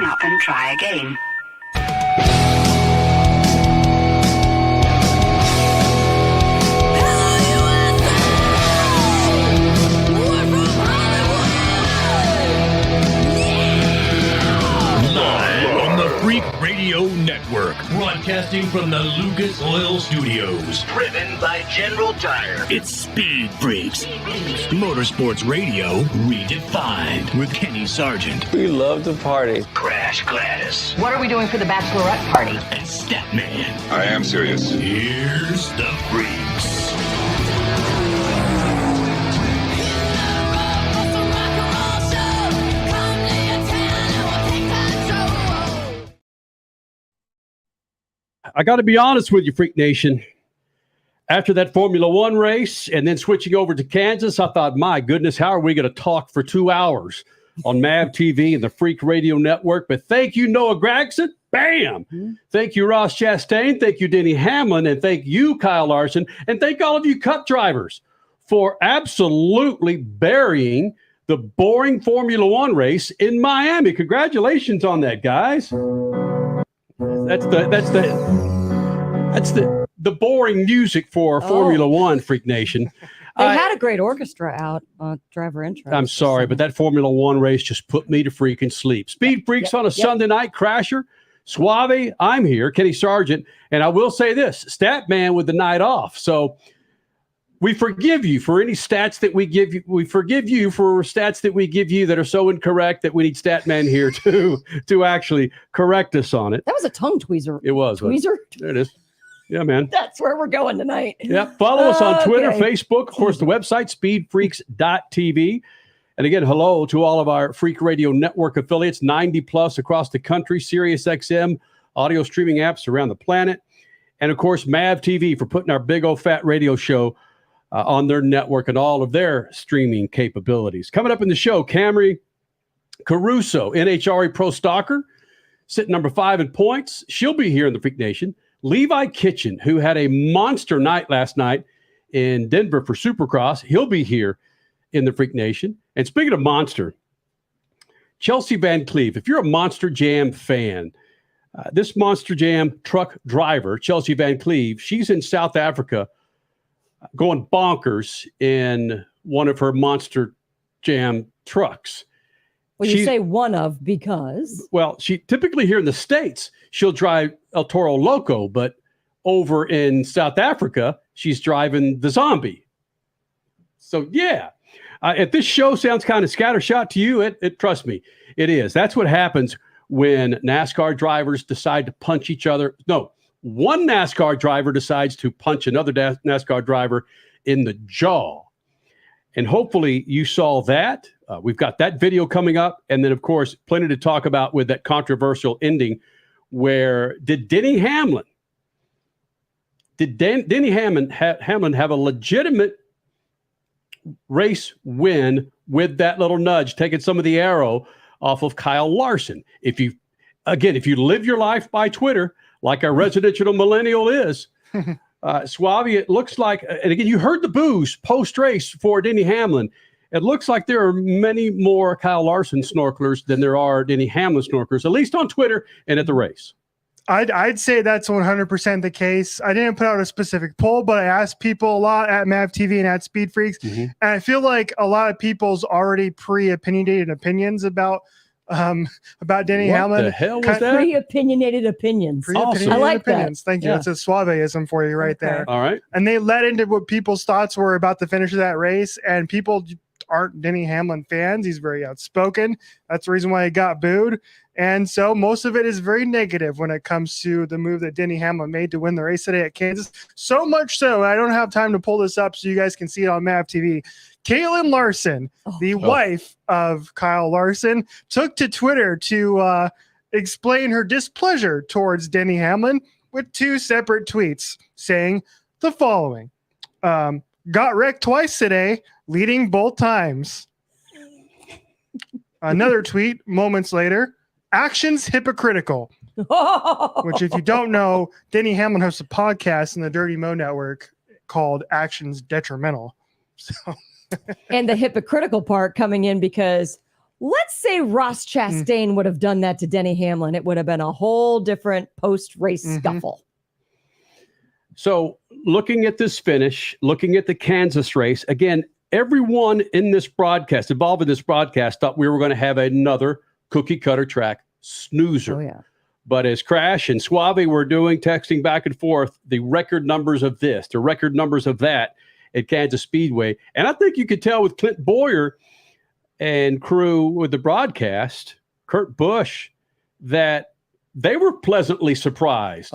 up and try again. Freak Radio Network, broadcasting from the Lucas Oil Studios. Driven by General Tire. It's Speed Freaks. Motorsports Radio redefined with Kenny Sargent. We love to party. Crash Gladys. What are we doing for the bachelorette party? And Statman. I am serious. Here's the Freaks. I got to be honest with you, Freak Nation. After that Formula One race and then switching over to Kansas, I thought, my goodness, how are we going to talk for 2 hours on MAV TV and the Freak Radio Network? But thank you, Noah Gragson. Bam! Mm-hmm. Thank you, Ross Chastain. Thank you, Denny Hamlin. And thank you, Kyle Larson. And thank all of you Cup drivers for absolutely burying the boring Formula One race in Miami. Congratulations on that, guys. That's the boring music for Formula One, Freak Nation. They had a great orchestra out on driver intro. I'm sorry, but that Formula One race just put me to freaking sleep. Speed Freaks on a Sunday night crasher. Suave, I'm here, Kenny Sargent, and I will say this, Statman with the night off. So we forgive you for any stats that we give you. We forgive you for stats that we give you that are so incorrect that we need Statman here to actually correct us on it. That was a tongue tweezer. It was. Tweezer? There it is. Yeah, man. That's where we're going tonight. Yep. Follow us on Twitter, Facebook, of course, the website, speedfreaks.tv. And again, hello to all of our Freak Radio Network affiliates, 90 plus across the country, Sirius XM, audio streaming apps around the planet. And of course, MAV TV for putting our big old fat radio show on their network and all of their streaming capabilities. Coming up in the show, Camry Caruso, NHRA Pro Stalker, sitting number 5 in points. She'll be here in the Freak Nation. Levi Kitchen, who had a monster night last night in Denver for Supercross, he'll be here in the Freak Nation. And speaking of monster, Chelsea Van Cleve, if you're a Monster Jam fan, this Monster Jam truck driver, Chelsea Van Cleve, she's in South Africa going bonkers in one of her Monster Jam trucks. Well, you say one of because? Well, she typically here in the States, she'll drive El Toro Loco, but over in South Africa, she's driving the Zombie. So, yeah. If this show sounds kind of scattershot to you, it trust me, it is. That's what happens when NASCAR drivers decide to punch each other. No, one NASCAR driver decides to punch another NASCAR driver in the jaw. And hopefully you saw that. We've got that video coming up. And then, of course, plenty to talk about with that controversial ending where did Denny Hamlin have a legitimate race win with that little nudge, taking some of the arrow off of Kyle Larson? If you live your life by Twitter, like our residential millennial is, Suave, it looks like, and again, you heard the boos post-race for Denny Hamlin. It looks like there are many more Kyle Larson snorkelers than there are Denny Hamlin snorkelers, at least on Twitter and at the race. I'd say that's 100% the case. I didn't put out a specific poll, but I asked people a lot at MAV TV and at Speed Freaks. Mm-hmm. And I feel like a lot of people's already pre-opinionated opinions about Denny Hamlin. What the hell was that? Pre-opinionated opinions. Awesome. I like opinions. that. Thank you. That's a suaveism for you right there. All right. And they led into what people's thoughts were about the finish of that race. And people aren't Denny Hamlin fans. He's very outspoken. That's the reason why he got booed. And so most of it is very negative when it comes to the move that Denny Hamlin made to win the race today at Kansas. So much so, I don't have time to pull this up so you guys can see it on MAV TV. Caitlin Larson, the wife of Kyle Larson, took to Twitter to explain her displeasure towards Denny Hamlin with 2 separate tweets saying the following. Got wrecked twice today, leading both times. Another tweet moments later. Actions hypocritical. Which, if you don't know, Denny Hamlin hosts a podcast in the Dirty Mo Network called Actions Detrimental. So, and the hypocritical part coming in because Let's say Ross Chastain would have done that to Denny Hamlin. It would have been a whole different post-race scuffle. So looking at this finish, looking at the Kansas race, again, everyone in this broadcast, involved in this broadcast, thought we were going to have another cookie cutter track snoozer. Oh, yeah. But as Crash and Suave were doing, texting back and forth, the record numbers of this, the record numbers of that at Kansas Speedway. And I think you could tell with Clint Boyer and crew with the broadcast, Kurt Busch, that they were pleasantly surprised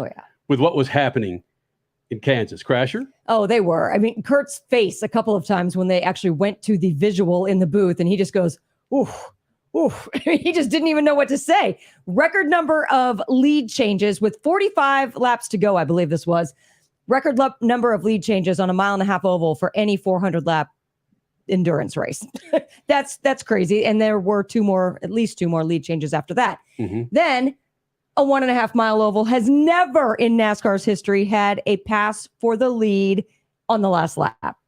with what was happening in Kansas. Crasher? Oh, they were. I mean, Kurt's face a couple of times when they actually went to the visual in the booth, and he just goes, oof. Oof. He just didn't even know what to say. Record number of lead changes with 45 laps to go, I believe this was. Record number of lead changes on a 1.5 mile oval for any 400 lap endurance race. That's crazy. And there were at least two more lead changes after that. Then a 1.5 mile oval has never in NASCAR's history had a pass for the lead on the last lap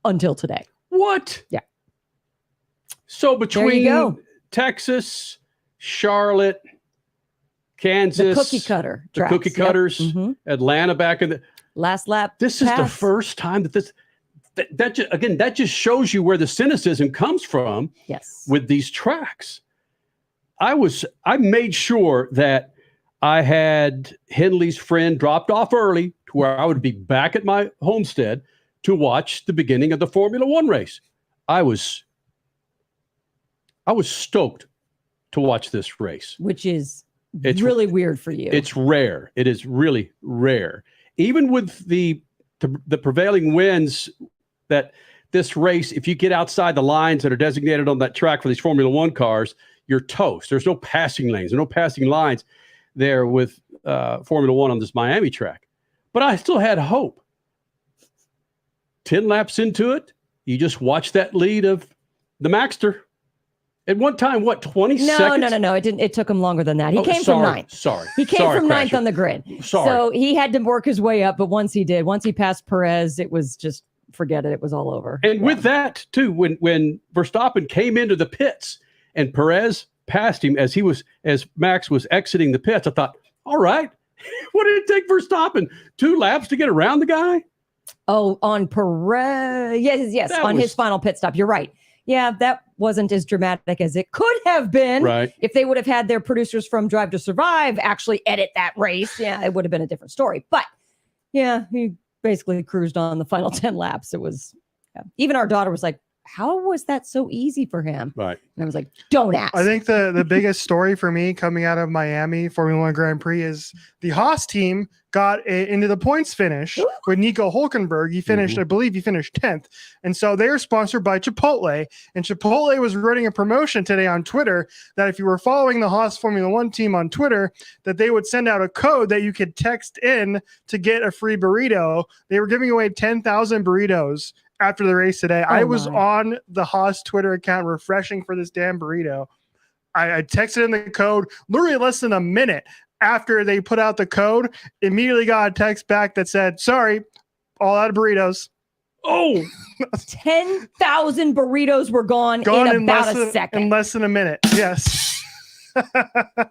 until today. What? Yeah. So between Texas, Charlotte, Kansas, the cookie cutter tracks. The cookie cutters, Atlanta back in the last lap. This is the first time that just shows you where the cynicism comes from. Yes. With these tracks. I made sure that I had Henley's friend dropped off early to where I would be back at my homestead to watch the beginning of the Formula One race. I was stoked to watch this race. Which is really weird for you. It's rare. It is really rare. Even with the prevailing winds that this race, if you get outside the lines that are designated on that track for these Formula One cars, you're toast. There's no passing lanes. There's no passing lines there with Formula One on this Miami track. But I still had hope. 10 laps into it, you just watch that lead of the Maxter. At one time, 20 seconds? No. It took him longer than that. He came from ninth. He came from ninth on the grid. So he had to work his way up. But once he passed Perez, it was just, forget it. It was all over. And with that, too, when Verstappen came into the pits and Perez passed him as Max was exiting the pits, I thought, all right, what did it take Verstappen? 2 laps to get around the guy? Oh, on Perez. Yes. His final pit stop. You're right. Yeah, that wasn't as dramatic as it could have been. Right. If they would have had their producers from Drive to Survive actually edit that race, it would have been a different story. But yeah, he basically cruised on the final 10 laps. It was, even our daughter was like, how was that so easy for him? Right. And I was like, don't ask. I think the biggest story for me coming out of Miami Formula One Grand Prix is the Haas team got into the points finish with Nico Hulkenberg. He finished, I believe he finished 10th. And so they are sponsored by Chipotle. And Chipotle was running a promotion today on Twitter that if you were following the Haas Formula One team on Twitter, that they would send out a code that you could text in to get a free burrito. They were giving away 10,000 burritos after the race today. I was on the Haas Twitter account refreshing for this damn burrito. I texted in the code literally less than a minute after they put out the code, immediately got a text back that said, sorry, all out of burritos. Oh, 10,000 burritos were gone in about a second. In less than a minute. Yes. Give me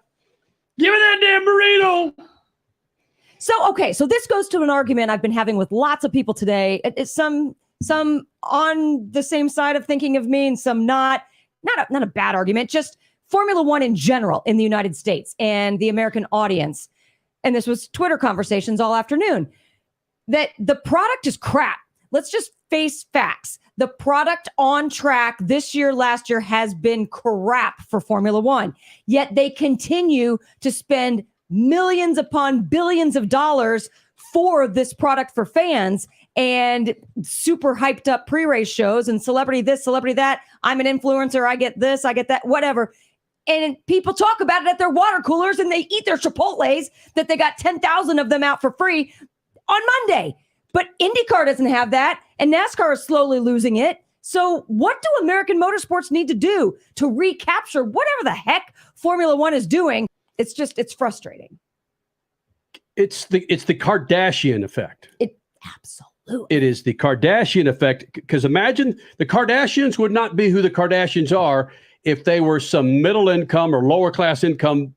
that damn burrito. So this goes to an argument I've been having with lots of people today. It's some on the same side of thinking of me and some not a bad argument, just Formula One in general in the United States and the American audience. And this was Twitter conversations all afternoon, that the product is crap. Let's just face facts. The product on track this year, last year has been crap for Formula One, yet they continue to spend millions upon billions of dollars for this product for fans and super hyped up pre-race shows and celebrity this, celebrity that. I'm an influencer. I get this, I get that, whatever. And people talk about it at their water coolers and they eat their Chipotles that they got 10,000 of them out for free on Monday. But IndyCar doesn't have that. And NASCAR is slowly losing it. So what do American motorsports need to do to recapture whatever the heck Formula One is doing? It's frustrating. It's the Kardashian effect. Absolutely. It is the Kardashian effect. Because imagine the Kardashians would not be who the Kardashians are if they were some middle income or lower class income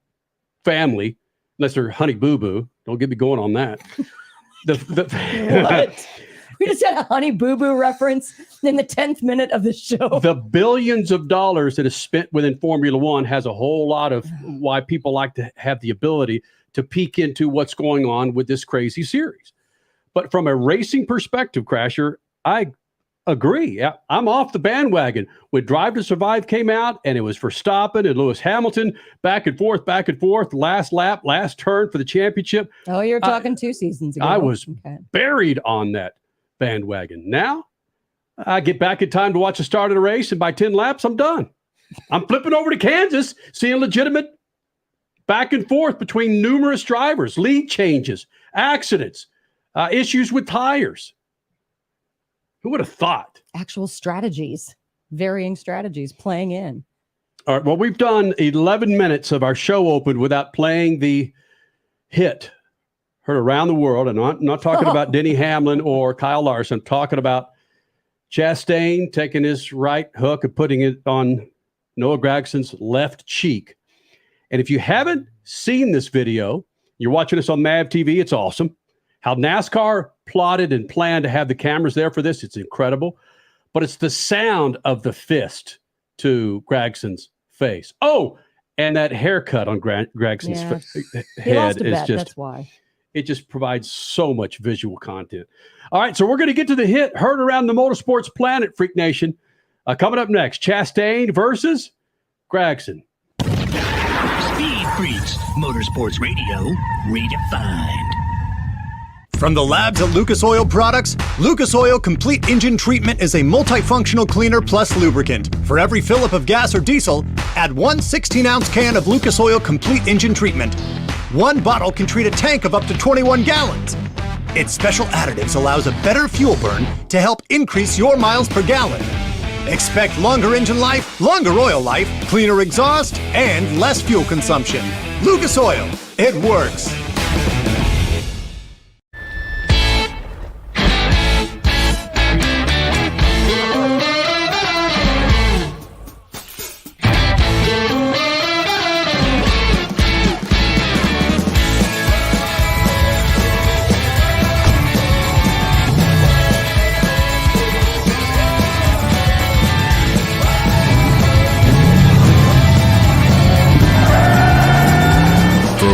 family, unless they're Honey Boo Boo. Don't get me going on that. What? We just had a Honey Boo Boo reference in the 10th minute of the show. The billions of dollars that is spent within Formula One has a whole lot of why people like to have the ability to peek into what's going on with this crazy series. But from a racing perspective, Crasher, I agree. I'm off the bandwagon. When Drive to Survive came out, and it was Verstappen and Lewis Hamilton, back and forth, last lap, last turn for the championship. Oh, you're talking 2 seasons ago. I was buried on that bandwagon. Now, I get back in time to watch the start of the race, and by 10 laps, I'm done. I'm flipping over to Kansas, seeing legitimate back and forth between numerous drivers, lead changes, accidents, issues with tires. Who would have thought? Actual strategies, varying strategies playing in. All right, well, we've done 11 minutes of our show open without playing the hit heard around the world. And I'm not talking about Denny Hamlin or Kyle Larson. I'm talking about Chastain taking his right hook and putting it on Noah Gragson's left cheek. And if you haven't seen this video, you're watching us on MAV TV. It's awesome. How NASCAR plotted and planned to have the cameras there for this. It's incredible. But it's the sound of the fist to Gragson's face. Oh, and that haircut on Gragson's head is just, that's why. It just provides so much visual content. All right, so we're going to get to the hit heard around the motorsports planet, Freak Nation. Coming up next, Chastain versus Gragson. Speed Freaks, Motorsports Radio, redefined. From the labs at Lucas Oil Products, Lucas Oil Complete Engine Treatment is a multifunctional cleaner plus lubricant. For every fill-up of gas or diesel, add one 16-ounce can of Lucas Oil Complete Engine Treatment. One bottle can treat a tank of up to 21 gallons. Its special additives allows a better fuel burn to help increase your miles per gallon. Expect longer engine life, longer oil life, cleaner exhaust, and less fuel consumption. Lucas Oil, it works.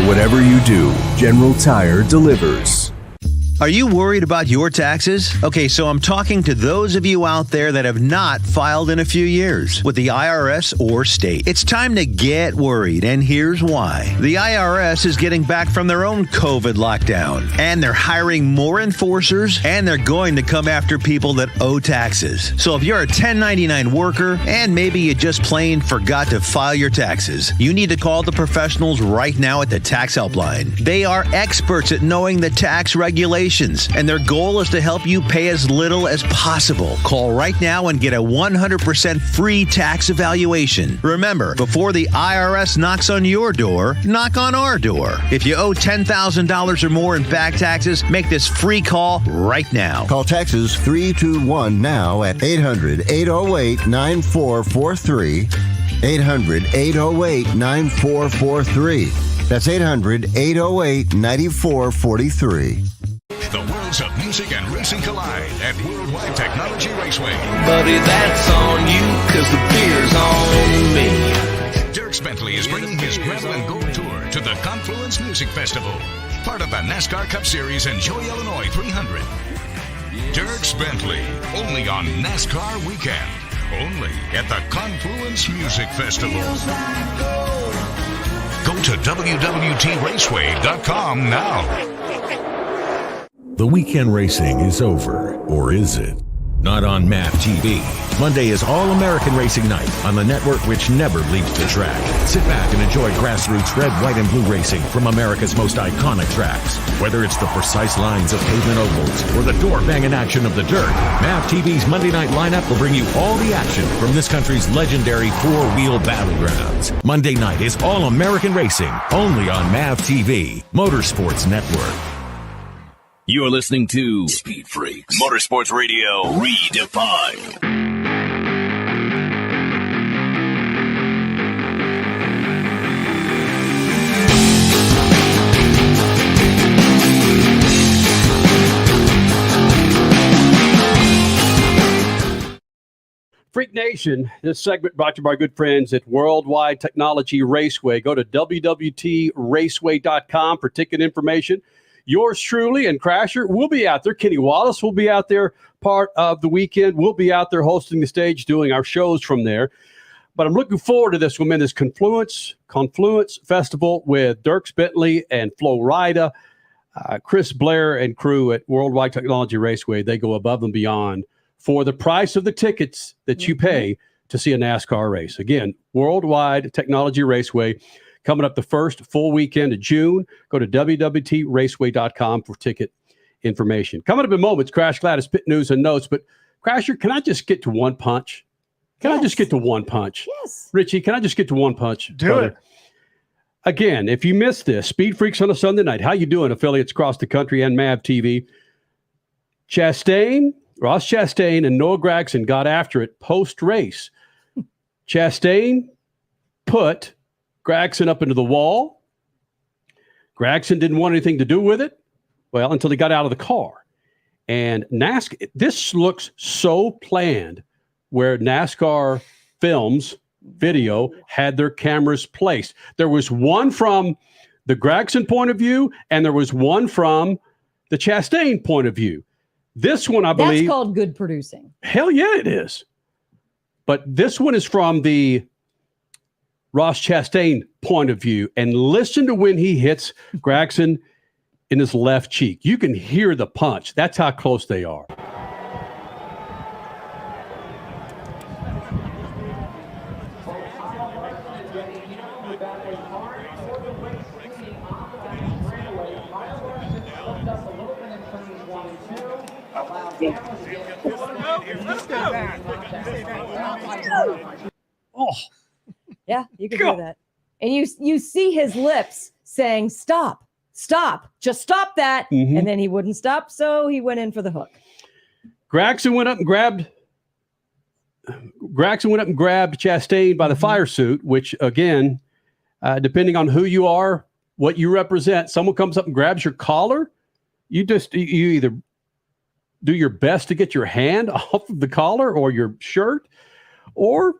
Whatever you do, General Tire delivers. Are you worried about your taxes? Okay, so I'm talking to those of you out there that have not filed in a few years with the IRS or state. It's time to get worried, and here's why. The IRS is getting back from their own COVID lockdown, and they're hiring more enforcers, and they're going to come after people that owe taxes. So if you're a 1099 worker, and maybe you just plain forgot to file your taxes, you need to call the professionals right now at the Tax Helpline. They are experts at knowing the tax regulations, and their goal is to help you pay as little as possible. Call right now and get a 100% free tax evaluation. Remember, before the IRS knocks on your door, knock on our door. If you owe $10,000 or more in back taxes, make this free call right now. Call Texas 321 now at 800-808-9443. 800-808-9443. That's 800-808-9443. The worlds of music and racing collide at Worldwide Technology Raceway. Buddy, that's on you, cause the beer's on me. Dierks Bentley is bringing his Gravel and Gold Tour to the Confluence Music Festival, part of the NASCAR Cup Series Enjoy Illinois 300. Dierks Bentley, only on NASCAR Weekend, only at the Confluence Music Festival. Go to www.raceway.com now. The weekend racing is over, or is it? Not on MAV TV. Monday is All-American Racing Night on the network which never leaves the track. Sit back and enjoy grassroots red, white, and blue racing from America's most iconic tracks. Whether it's the precise lines of pavement ovals or the door-banging action of the dirt, MAV TV's Monday night lineup will bring you all the action from this country's legendary four-wheel battlegrounds. Monday night is All-American Racing, only on MAV TV, Motorsports Network. You're listening to Speed Freaks, Motorsports Radio, redefined. Freak Nation, this segment brought to you by our good friends at Worldwide Technology Raceway. Go to www.raceway.com for ticket information. Yours truly and Crasher will be out there. Kenny Wallace will be out there part of the weekend. We'll be out there hosting the stage, doing our shows from there. But I'm looking forward to this one, man, this Confluence Festival with Dierks Bentley and Flo Rida. Chris Blair and crew at Worldwide Technology Raceway, they go above and beyond for the price of the tickets that you pay to see a NASCAR race. Again, Worldwide Technology Raceway, coming up the first full weekend of June. Go to www.raceway.com for ticket information. Coming up in moments, Crash Gladys Pit News and Notes. But Crasher, can I just get to one punch? Can I just get to one punch? Yes. Richie, can I just get to one punch? Do it. Again, if you missed this, Speed Freaks on a Sunday night. How you doing, affiliates across the country and MAV TV? Ross Chastain and Noah Gragson got after it post-race. Chastain put Gragson up into the wall. Gragson didn't want anything to do with it, well, until he got out of the car. And NASCAR, this looks so planned, where NASCAR films video had their cameras placed. There was one from the Gragson point of view, and there was one from the Chastain point of view. This one, I believe, that's called good producing. Hell yeah, it is. But this one is from the Ross Chastain point of view. And listen to when he hits Gragson in his left cheek. You can hear the punch. That's how close they are. Oh, yeah, you can hear that. And you see his lips saying, stop, just stop that. And then he wouldn't stop, so he went in for the hook. Gragson went up and grabbed Chastain by the fire suit, which, again, depending on who you are, what you represent, someone comes up and grabs your collar, you either do your best to get your hand off of the collar or your shirt, or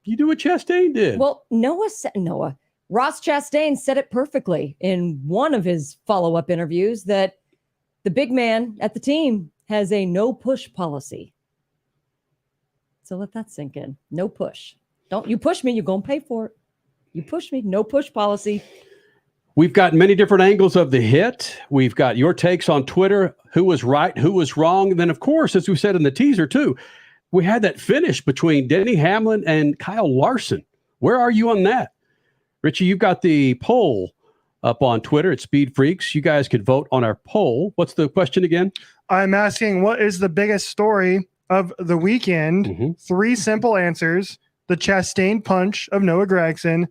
you do what Chastain did. Well, Ross Chastain said it perfectly in one of his follow-up interviews that the big man at the team has a no push policy. So let that sink in. No push. Don't you push me, you're going to pay for it. You push me, no push policy. We've got many different angles of the hit. We've got your takes on Twitter, who was right, who was wrong. And then, of course, as we said in the teaser, too, we had that finish between Denny Hamlin and Kyle Larson. Where are you on that? Richie, you've got the poll up on Twitter at Speed Freaks. You guys could vote on our poll. What's the question again? I'm asking, what is the biggest story of the weekend? 3 simple answers. The Chastain punch of Noah Gragson,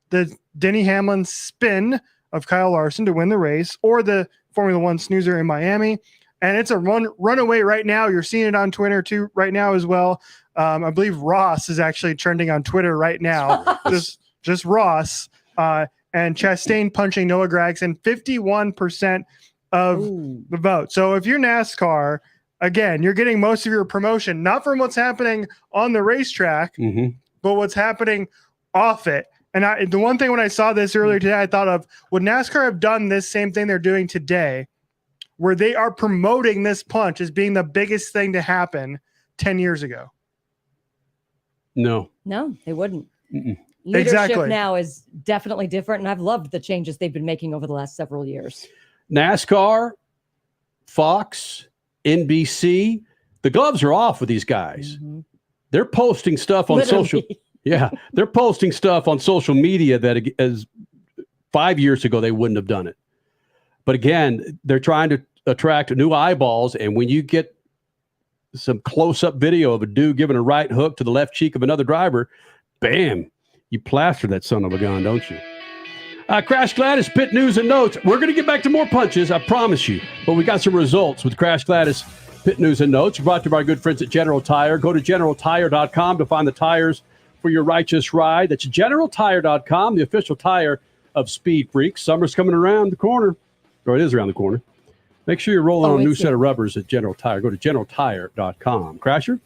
the Denny Hamlin spin of Kyle Larson to win the race, or the Formula One snoozer in Miami. And it's a runaway right now. You're seeing it on Twitter too right now as well. I believe Ross is actually trending on Twitter right now. just Ross. And Chastain punching Noah Gragson, 51% of the vote. So if you're NASCAR, again, you're getting most of your promotion, not from what's happening on the racetrack, but what's happening off it. And the one thing when I saw this earlier today, I thought of, would NASCAR have done this same thing they're doing today, where they are promoting this punch as being the biggest thing to happen 10 years ago? No, they wouldn't. Leadership Exactly. now is definitely different, and I've loved the changes they've been making over the last several years. NASCAR, Fox, NBC, the gloves are off with these guys. They're posting stuff on social. Yeah, they're posting stuff on social media that as 5 years ago they wouldn't have done it. But again, they're trying to attract new eyeballs, and when you get some close-up video of a dude giving a right hook to the left cheek of another driver, bam, you plaster that son of a gun, don't you? Crash Gladys, Pit News and Notes. We're going to get back to more punches, I promise you. But we got some results with Crash Gladys, Pit News and Notes, brought to you by our good friends at General Tire. Go to GeneralTire.com to find the tires for your righteous ride. That's GeneralTire.com, the official tire of Speed Freaks. Summer's coming around the corner, or it is around the corner. Make sure you're rolling on a new set of rubbers at General Tire. Go to GeneralTire.com. Crasher?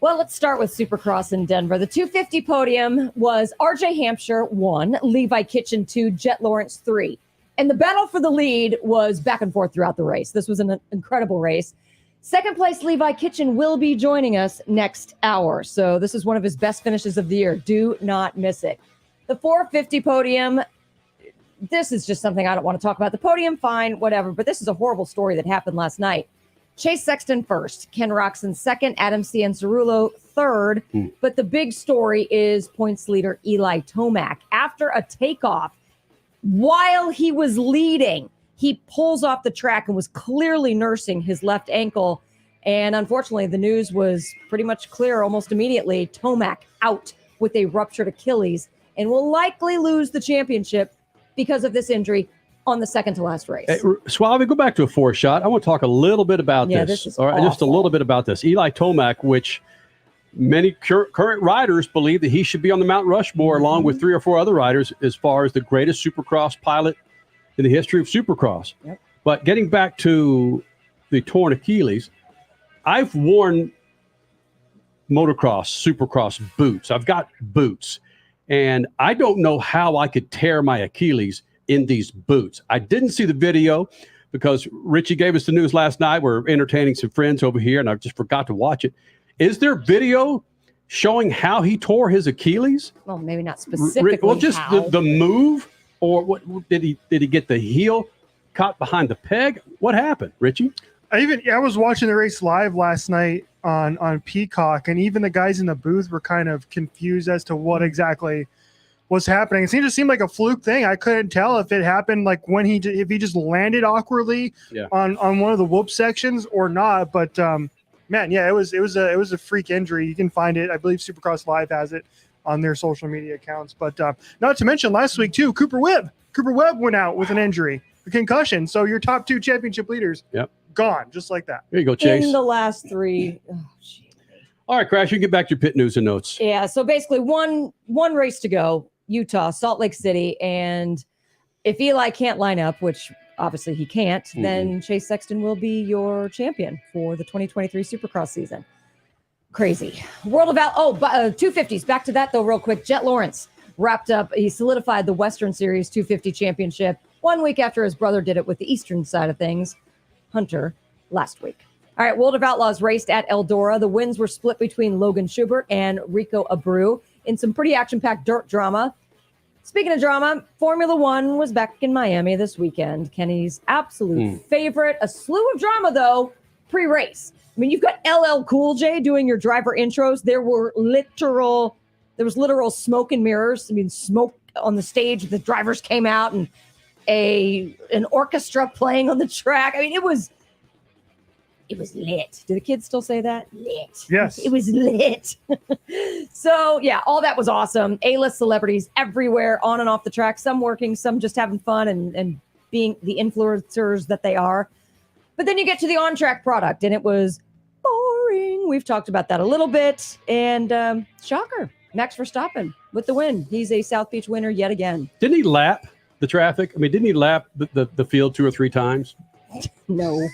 Well, let's start with Supercross in Denver. The 250 podium was RJ Hampshire 1, Levi Kitchen 2, Jet Lawrence 3. And the battle for the lead was back and forth throughout the race. This was an incredible race. Second place, Levi Kitchen will be joining us next hour. So this is one of his best finishes of the year. Do not miss it. The 450 podium, this is just something I don't want to talk about. The podium, fine, whatever. But this is a horrible story that happened last night. Chase Sexton first, Ken Roczen second, Adam Cianciarulo third. But the big story is points leader Eli Tomac. After a takeoff, while he was leading, he pulls off the track and was clearly nursing his left ankle. And unfortunately, the news was pretty much clear almost immediately. Tomac out with a ruptured Achilles and will likely lose the championship because of this injury on the second to last race. Hey, Suave, go back to a four shot. I want to talk a little bit about this is all right, just a little bit about this. Eli Tomac, which many current riders believe that he should be on the Mount Rushmore along with 3 or 4 other riders as far as the greatest Supercross pilot in the history of Supercross. Yep. But getting back to the torn Achilles, I've worn motocross, Supercross boots. I've got boots. And I don't know how I could tear my Achilles in these boots. I didn't see the video because Richie gave us the news last night. We're entertaining some friends over here, and I just forgot to watch it. Is there video showing how he tore his Achilles? Well, maybe not specifically. Well, just the move, or what? Did he get the heel caught behind the peg? What happened, Richie? I was watching the race live last night on Peacock, and even the guys in the booth were kind of confused as to what exactly was happening. It just seemed like a fluke thing. I couldn't tell if it happened like if he just landed awkwardly on one of the whoop sections or not. But man, yeah, it was a freak injury. You can find it. I believe Supercross Live has it on their social media accounts. But not to mention last week too, Cooper Webb went out with an injury, a concussion. So your top 2 championship leaders, gone just like that. There you go, Chase. In the last 3. All right, Crash, you get back to your pit news and notes. Yeah, so basically one race to go, Utah, Salt Lake City, and if Eli can't line up, which obviously he can't, then Chase Sexton will be your champion for the 2023 Supercross season. Crazy. World of 250s. Back to that, though, real quick. Jet Lawrence wrapped up. He solidified the Western Series 250 championship 1 week after his brother did it with the Eastern side of things, Hunter, last week. All right, World of Outlaws raced at Eldora. The wins were split between Logan Schubert and Rico Abreu in some pretty action-packed dirt drama. Speaking of drama, Formula One was back in Miami this weekend. Kenny's absolute favorite. A slew of drama, though, pre-race. I mean, you've got LL Cool J doing your driver intros. There was literal smoke and mirrors. I mean, smoke on the stage. The drivers came out and an orchestra playing on the track. I mean, it was lit. Do the kids still say that? Lit. Yes. It was lit. So, yeah, all that was awesome. A-list celebrities everywhere, on and off the track, some working, some just having fun and being the influencers that they are. But then you get to the on-track product, and it was boring. We've talked about that a little bit. And shocker, Max Verstappen with the win. He's a South Beach winner yet again. Didn't he lap the traffic? I mean, didn't he lap the field 2 or 3 times? No.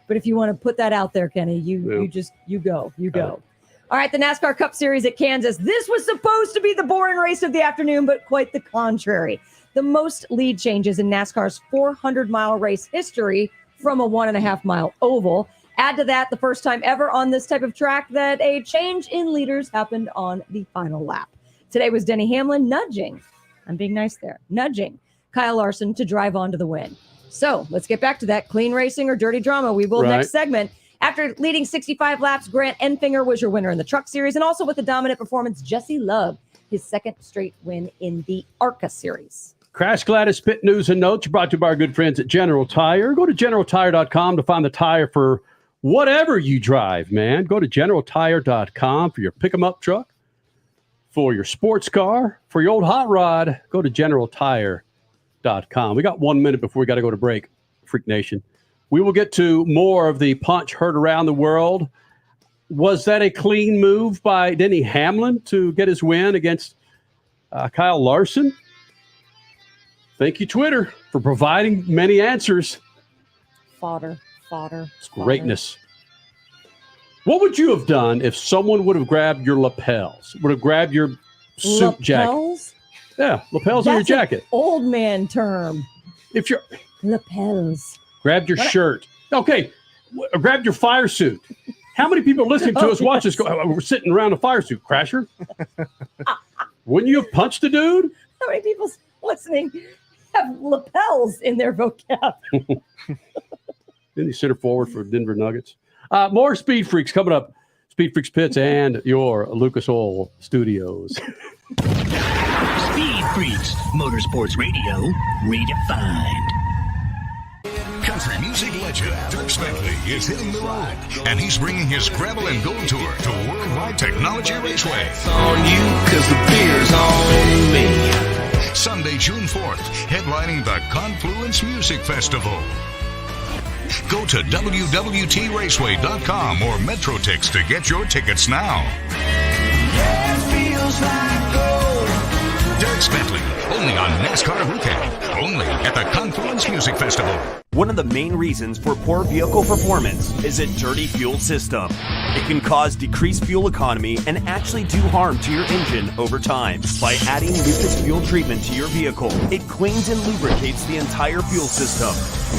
But if you want to put that out there, Kenny, you go. All right, the NASCAR Cup Series at Kansas. This was supposed to be the boring race of the afternoon, but quite the contrary. The most lead changes in NASCAR's 400-mile race history from a 1.5-mile oval. Add to that the first time ever on this type of track that a change in leaders happened on the final lap. Today was Denny Hamlin nudging Kyle Larson to drive on to the win. So let's get back to that. Clean racing or dirty drama? We will next segment. After leading 65 laps, Grant Enfinger was your winner in the Truck Series, and also with a dominant performance, Jesse Love, his second straight win in the ARCA Series. Crash Gladys Pit News and Notes brought to you by our good friends at General Tire. Go to GeneralTire.com to find the tire for whatever you drive, man. Go to GeneralTire.com for your pick-em-up truck, for your sports car, for your old hot rod. Go to GeneralTire.com. We got 1 minute before we got to go to break, Freak Nation. We will get to more of the punch heard around the world. Was that a clean move by Denny Hamlin to get his win against Kyle Larson? Thank you, Twitter, for providing many answers. Fodder. It's greatness. What would you have done if someone would have grabbed your lapels, would have grabbed your suit Lapels? jacket? Yeah, lapels on your That's an jacket. old man term. If you're Lapels. grabbed your shirt. Okay, grabbed your fire suit. How many people listening to us watch us go, we're sitting around a fire suit, Crasher? Wouldn't you have punched the dude? How many people listening have lapels in their vocab? Then you center forward for Denver Nuggets. More Speed Freaks coming up. Speed Freaks Pits and your Lucas Oil Studios. Speed Freaks, Motorsports Radio, redefined. Country music legend Dirk Bentley is hitting the road, and he's bringing his Gravel and Gold Tour to Worldwide Technology Raceway. It's on you, cause the beer's on me. Sunday, June 4th, headlining the Confluence Music Festival. Go to www.raceway.com or MetroTix to get your tickets now. Yeah, it feels like gold. Dirk Bentley, only on NASCAR Weekend, only at the Confluence Music Festival. One of the main reasons for poor vehicle performance is a dirty fuel system. It can cause decreased fuel economy and actually do harm to your engine over time. By adding Lucas fuel treatment to your vehicle, it cleans and lubricates the entire fuel system.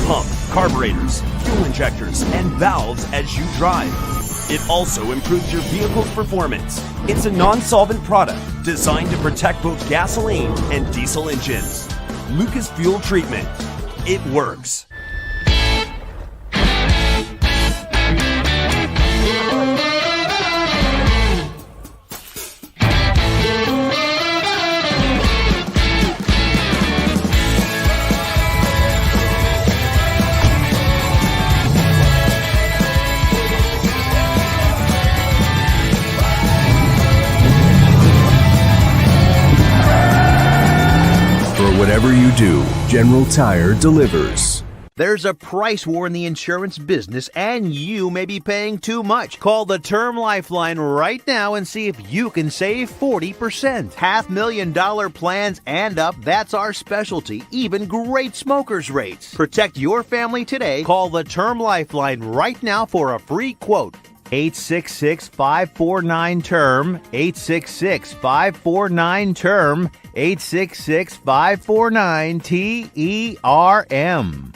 Pump, carburetors, fuel injectors, and valves as you drive. It also improves your vehicle's performance. It's a non-solvent product designed to protect both gasoline and diesel engines. Lucas Fuel Treatment. It works. Whatever you do, General Tire delivers. There's a price war in the insurance business, and you may be paying too much. Call the Term Lifeline right now and see if you can save 40%. $500,000 plans and up, that's our specialty. Even great smokers rates. Protect your family today. Call the Term Lifeline right now for a free quote. 866-549-TERM, 866-549-TERM, 866-549-TERM.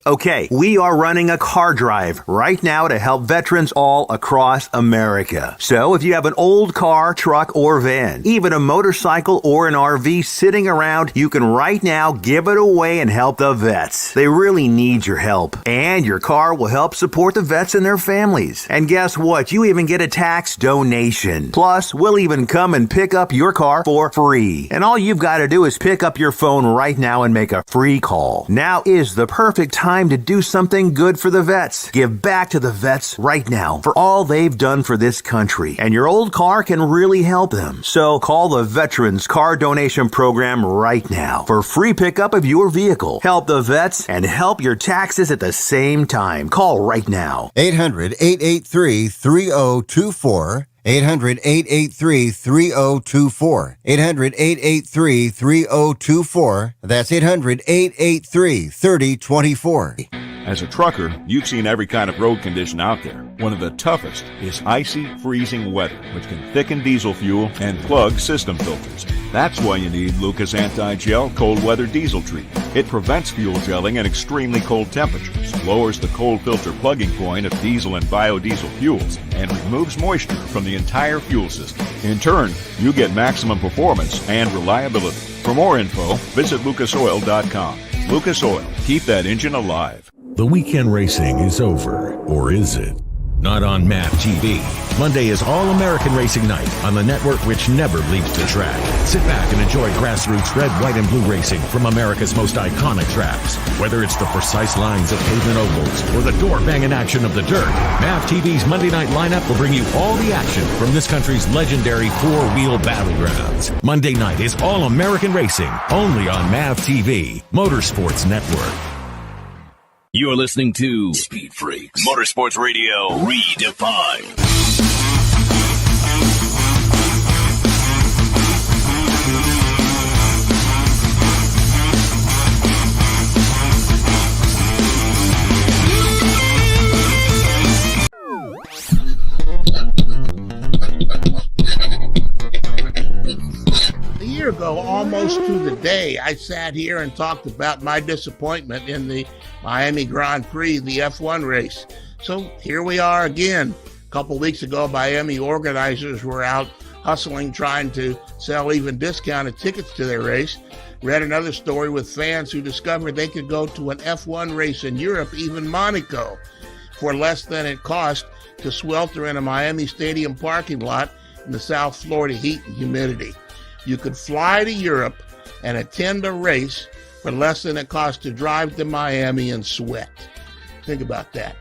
Okay, we are running a car drive right now to help veterans all across America. So if you have an old car, truck, or van, even a motorcycle or an RV sitting around, you can right now give it away and help the vets. They really need your help. And your car will help support the vets and their families. And guess what? You even get a tax donation. Plus, we'll even come and pick up your car for free. And all you've got to do is pick up your phone right now and make a free call. Now is the perfect time to do something good for the vets. Give back to the vets right now for all they've done for this country. And your old car can really help them. So call the Veterans Car Donation Program right now for free pickup of your vehicle. Help the vets and help your taxes at the same time. Call right now. 800-883-3024. 800-883-3024. 800-883-3024. That's 800-883-3024. As a trucker, you've seen every kind of road condition out there. One of the toughest is icy, freezing weather, which can thicken diesel fuel and plug system filters. That's why you need Lucas Anti-Gel Cold Weather Diesel Treatment. It prevents fuel gelling at extremely cold temperatures, lowers the cold filter plugging point of diesel and biodiesel fuels, and removes moisture from the entire fuel system. In turn, you get maximum performance and reliability. For more info, visit lucasoil.com. Lucas Oil. Keep that engine alive. The weekend racing is over, or is it? Not on MAP TV. Monday is All-American Racing Night on the network which never leaves the track. Sit back and enjoy grassroots red, white, and blue racing from America's most iconic tracks. Whether it's the precise lines of pavement ovals or the door-banging action of the dirt, MAP TV's Monday night lineup will bring you all the action from this country's legendary four-wheel battlegrounds. Monday night is All-American Racing, only on MAP TV, Motorsports Network. You're listening to Speed Freaks, Motorsports Radio Redefined. May, I sat here and talked about my disappointment in the Miami Grand Prix, the F1 race. So here we are again. A couple weeks ago, Miami organizers were out hustling, trying to sell even discounted tickets to their race. Read another story with fans who discovered they could go to an F1 race in Europe, even Monaco, for less than it cost to swelter in a Miami Stadium parking lot in the South Florida heat and humidity. You could fly to Europe and attend a race for less than it cost to drive to Miami and sweat. Think about that.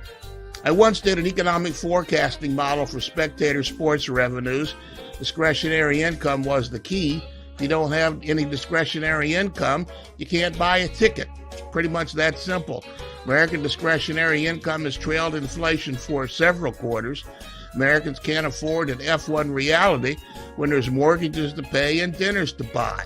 I once did an economic forecasting model for spectator sports revenues. Discretionary income was the key. If you don't have any discretionary income, you can't buy a ticket. It's pretty much that simple. American discretionary income has trailed inflation for several quarters. Americans can't afford an F1 reality when there's mortgages to pay and dinners to buy.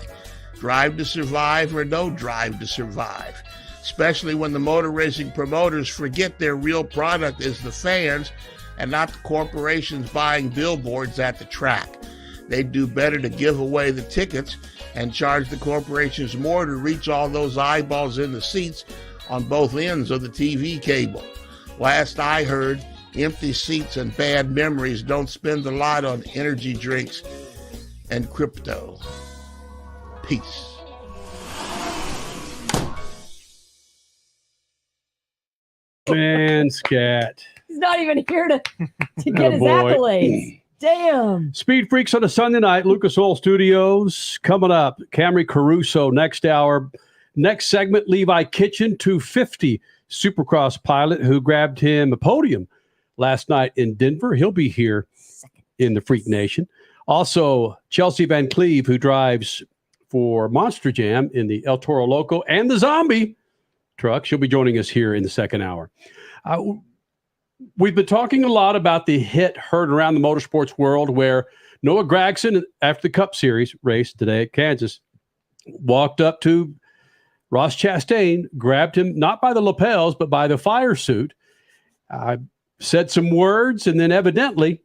Drive to survive or no drive to survive. Especially when the motor racing promoters forget their real product is the fans and not the corporations buying billboards at the track. They'd do better to give away the tickets and charge the corporations more to reach all those eyeballs in the seats on both ends of the TV cable. Last I heard, empty seats and bad memories don't spend a lot on energy drinks and crypto. Peace. Man, scat. He's not even here to get his boy. accolades. Damn. Speed Freaks on a Sunday night, Lucas Oil Studios. Coming up, Camry Caruso next hour. Next segment, Levi Kitchen, 250 Supercross pilot who grabbed him a podium last night in Denver. He'll be here in the Freak Nation. Also, Chelsea Van Cleve, who drives for Monster Jam in the El Toro Loco and the Zombie truck. She'll be joining us here in the second hour. We've been talking a lot about the hit heard around the motorsports world where Noah Gragson, after the Cup Series race today at Kansas, walked up to Ross Chastain, grabbed him not by the lapels, but by the fire suit, said some words, and then evidently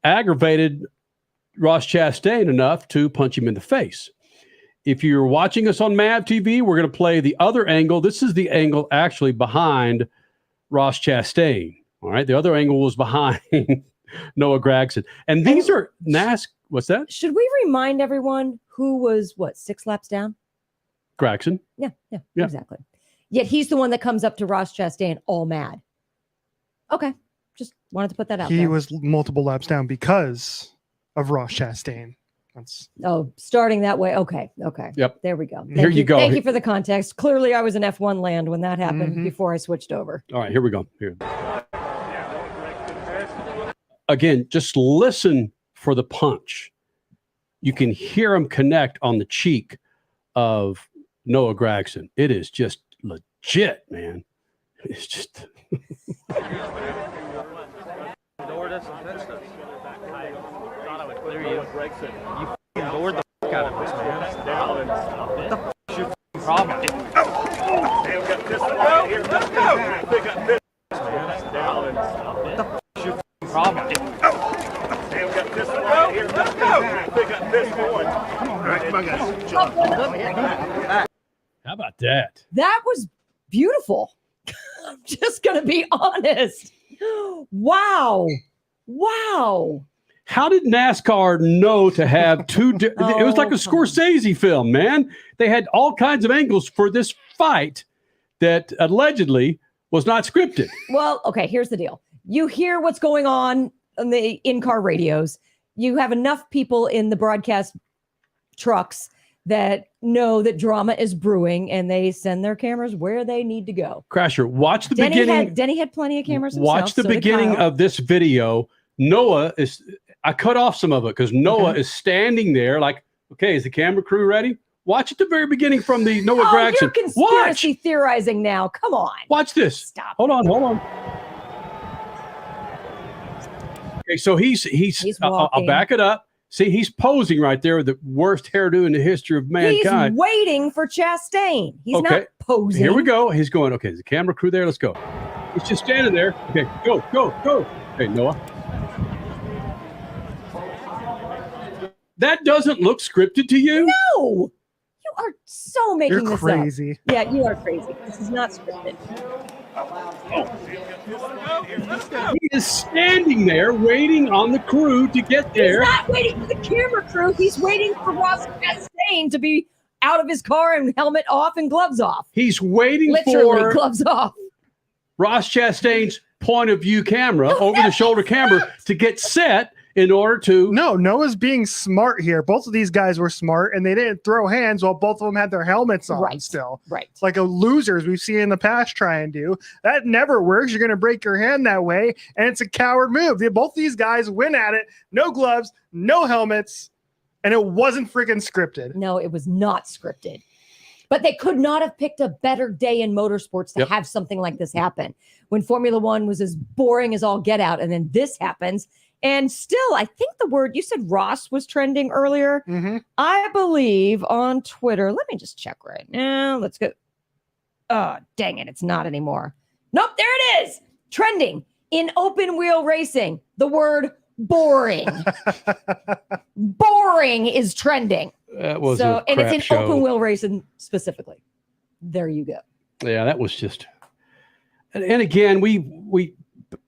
aggravated Ross Chastain enough to punch him in the face. If you're watching us on MAV TV, we're going to play the other angle. This is the angle actually behind Ross Chastain. All right. The other angle was behind Noah Gragson. And these are what's that? Should we remind everyone who was, 6 laps down? Gragson. Yeah, exactly. Yet he's the one that comes up to Ross Chastain all mad. Okay. Just wanted to put that out there. He was multiple laps down because of Ross Chastain. Starting that way. Okay. Yep. There we go. Here you go. Thank you for the context. Clearly, I was in F1 land when that happened before I switched over. All right, here we go. Here. Again, just listen for the punch. You can hear him connect on the cheek of Noah Gragson. It is just legit, man. It's just. You ignored the fuck out of us, man. What the fuck is your problem? They've got this right here. Let's go. They got this, man. What the fuck is your problem? They've got this right here. Let's go. They got this going. All right, come on, guys. How about that? That was beautiful. I'm just going to be honest. Wow. How did NASCAR know to have two? It was like a Scorsese film, man. They had all kinds of angles for this fight that allegedly was not scripted. Well, okay, here's the deal. You hear what's going on the in-car radios. You have enough people in the broadcast trucks that know that drama is brewing, and they send their cameras where they need to go. Crasher, watch the beginning. Denny had plenty of cameras himself. Watch the beginning of this video. Noah is. I cut off some of it because Noah is standing there like, okay, is the camera crew ready? Watch at the very beginning from the Noah Gragson. You're conspiracy theorizing now. Come on. Watch this. Stop. Hold on. Okay, so he's I'll back it up. See, he's posing right there with the worst hairdo in the history of mankind. He's waiting for Chastain. He's not posing. Here we go. He's going, okay, is the camera crew there? Let's go. He's just standing there. Okay, go. Hey, Noah. That doesn't look scripted to you? No. are so making You're this crazy. up. Yeah, you are crazy. This is not scripted. He is standing there waiting on the crew to get there. He's not waiting for the camera crew. He's waiting for Ross Chastain to be out of his car and helmet off and gloves off. He's waiting Literally, for gloves off. Ross Chastain's point of view camera, over the shoulder camera, to get set in order to. No, Noah's being smart here. Both of these guys were smart, and they didn't throw hands while both of them had their helmets on still. Right. It's like a losers we've seen in the past try and do. That never works. You're going to break your hand that way, and it's a coward move. Both these guys went at it. No gloves, no helmets, and it wasn't freaking scripted. No, it was not scripted. But they could not have picked a better day in motorsports to have something like this happen. When Formula One was as boring as all get out, and then this happens. And still, I think the word, you said Ross was trending earlier. I believe on Twitter. Let me just check right now. Let's go. Oh, dang it. It's not anymore. Nope, there it is. Trending in open wheel racing. The word boring. Boring is trending. That was so, a and it's crap in show. open wheel racing specifically. There you go. Yeah, that was just. And again, we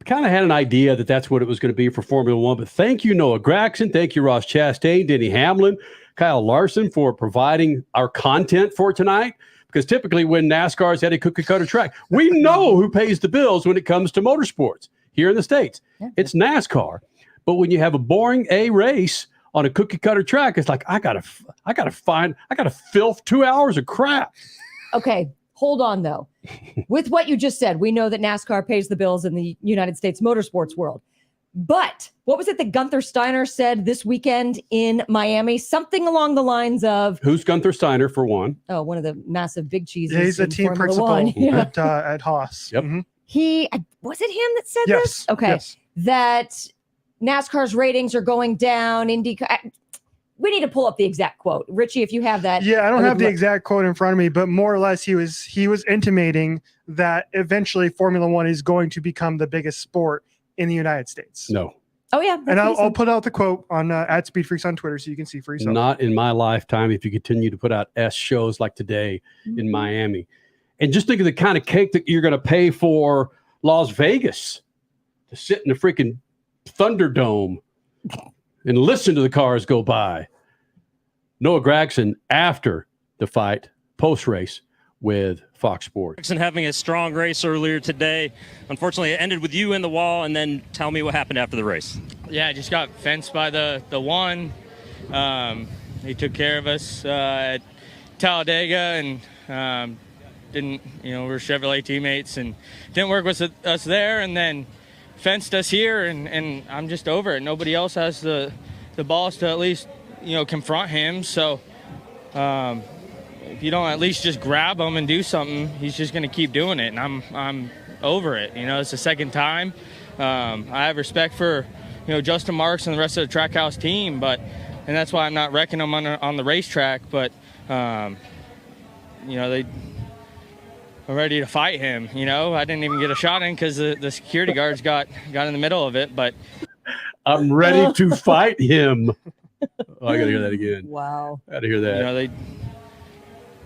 kind of had an idea that that's what it was going to be for Formula One. But thank you, Noah Gragson. Thank you, Ross Chastain, Denny Hamlin, Kyle Larson, for providing our content for tonight. Because typically when NASCAR's at a cookie cutter track, we know who pays the bills when it comes to motorsports here in the States. It's NASCAR. But when you have a boring A race on a cookie cutter track, it's like, I gotta filth 2 hours of crap. Okay, hold on though. With what you just said, we know that NASCAR pays the bills in the United States motorsports world. But what was it that Gunther Steiner said this weekend in Miami? Something along the lines of, Who's Gunther Steiner, for one? oh, one of the massive big cheeses. Yeah, he's a in team Formula principal One. Yeah. at Haas. Yep. Was it him that said Yes, this? Okay. yes. That NASCAR's ratings are going down. We need to pull up the exact quote. Richie, if you have that. Yeah, I don't would have the lo- exact quote in front of me, but more or less he was intimating that eventually Formula One is going to become the biggest sport in the United States. No. Oh, yeah. And I'll put out the quote on at Speed Freaks on Twitter so you can see for yourself. Not in my lifetime if you continue to put out S shows like today in Miami. And just think of the kind of cake that you're going to pay for Las Vegas to sit in the freaking Thunderdome and listen to the cars go by. Noah Gragson after the fight, post-race with Fox Sports. And having a strong race earlier today. Unfortunately, it ended with you in the wall, and then tell me what happened after the race. Yeah, I just got fenced by the one. He took care of us at Talladega and didn't, we were Chevrolet teammates and didn't work with us there, and then fenced us here, and I'm just over it. Nobody else has the balls to at least, confront him. So if you don't at least just grab him and do something, he's just going to keep doing it, and I'm over it. It's the second time. I have respect for, Justin Marks and the rest of the Trackhouse team, and that's why I'm not wrecking them on the racetrack. But they are ready to fight him. I didn't even get a shot in because the security guards got in the middle of it. But I'm ready to fight him. Oh, I got to hear that again. Wow. Got to hear that. they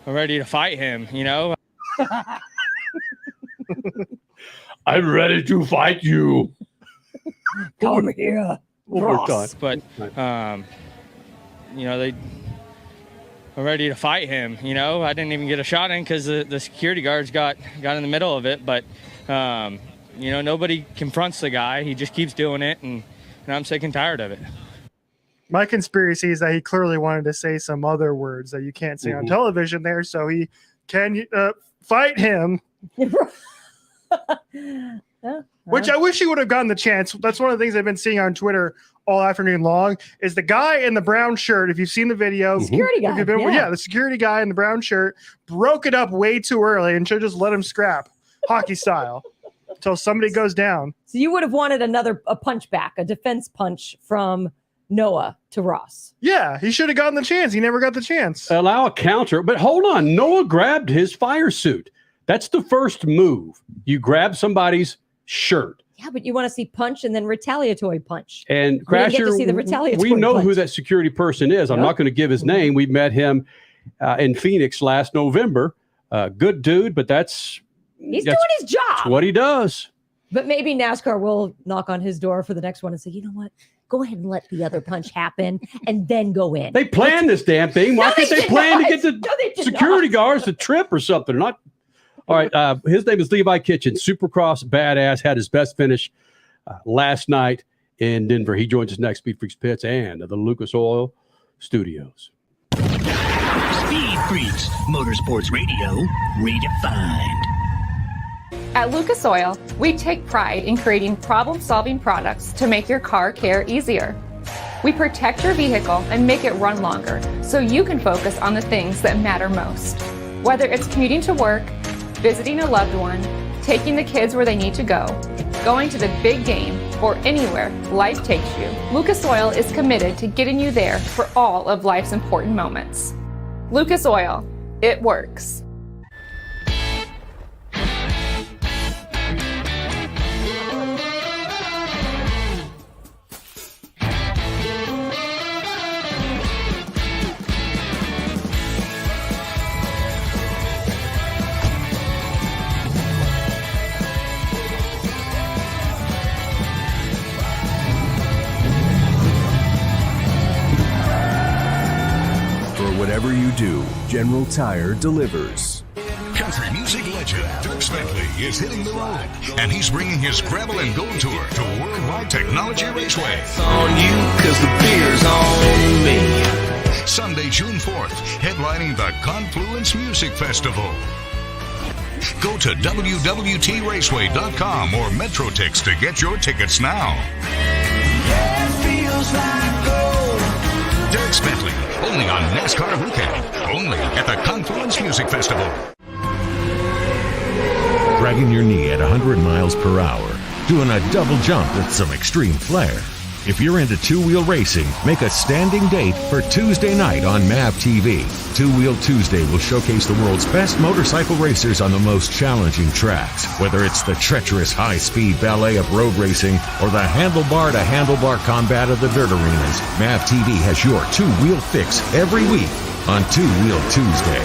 are ready to fight him. I'm ready to fight you. Come here, Ross. But they are ready to fight him. I didn't even get a shot in because the security guards got in the middle of it. But nobody confronts the guy. He just keeps doing it, and I'm sick and tired of it. My conspiracy is that he clearly wanted to say some other words that you can't say on television there, so he can fight him. Which I wish he would have gotten the chance. That's one of the things I've been seeing on Twitter all afternoon long is the guy in the brown shirt. If you've seen the video, security guy, the security guy in the brown shirt broke it up way too early and should just let him scrap hockey style until somebody goes down. So you would have wanted a punch back, a defense punch from Noah to Ross. Yeah, he should have gotten the chance. He never got the chance. Allow a counter. But hold on. Noah grabbed his fire suit. That's the first move. You grab somebody's shirt. Yeah, but you want to see punch and then retaliatory punch. And We didn't get Crasher, to see the retaliatory we know punch. who that security person is. I'm not going to give his name. We met him in Phoenix last November. Good dude, but He's doing his job. That's what he does. But maybe NASCAR will knock on his door for the next one and say, you know what? Go ahead and let the other punch happen and then go in. They planned this damn thing. Why can't they plan to get the they security guards to trip or something? Not. All right. His name is Levi Kitchen. Supercross badass. Had his best finish last night in Denver. He joins us next. Speed Freaks Pits and the Lucas Oil Studios. Speed Freaks, Motorsports Radio, redefined. At Lucas Oil, we take pride in creating problem-solving products to make your car care easier. We protect your vehicle and make it run longer so you can focus on the things that matter most. Whether it's commuting to work, visiting a loved one, taking the kids where they need to go, going to the big game, or anywhere life takes you, Lucas Oil is committed to getting you there for all of life's important moments. Lucas Oil, it works. Whatever you do, General Tire delivers. Country music legend Dirk Bentley is hitting the road, and he's bringing his Gravel and Gold Tour to Worldwide Technology Raceway. It's on you, cause the beer's on me. Sunday, June 4th, headlining the Confluence Music Festival. Go to www.traceway.com or MetroTix to get your tickets now. Yeah, it feels like gold. Dirk Bentley, only on NASCAR Weekend, only at the Confluence Music Festival. Dragging your knee at 100 miles per hour, doing a double jump with some extreme flair. If you're into two-wheel racing, make a standing date for Tuesday night on MAV TV. Two-Wheel Tuesday will showcase the world's best motorcycle racers on the most challenging tracks. Whether it's the treacherous high-speed ballet of road racing or the handlebar-to-handlebar combat of the dirt arenas, MAV TV has your two-wheel fix every week on Two-Wheel Tuesday.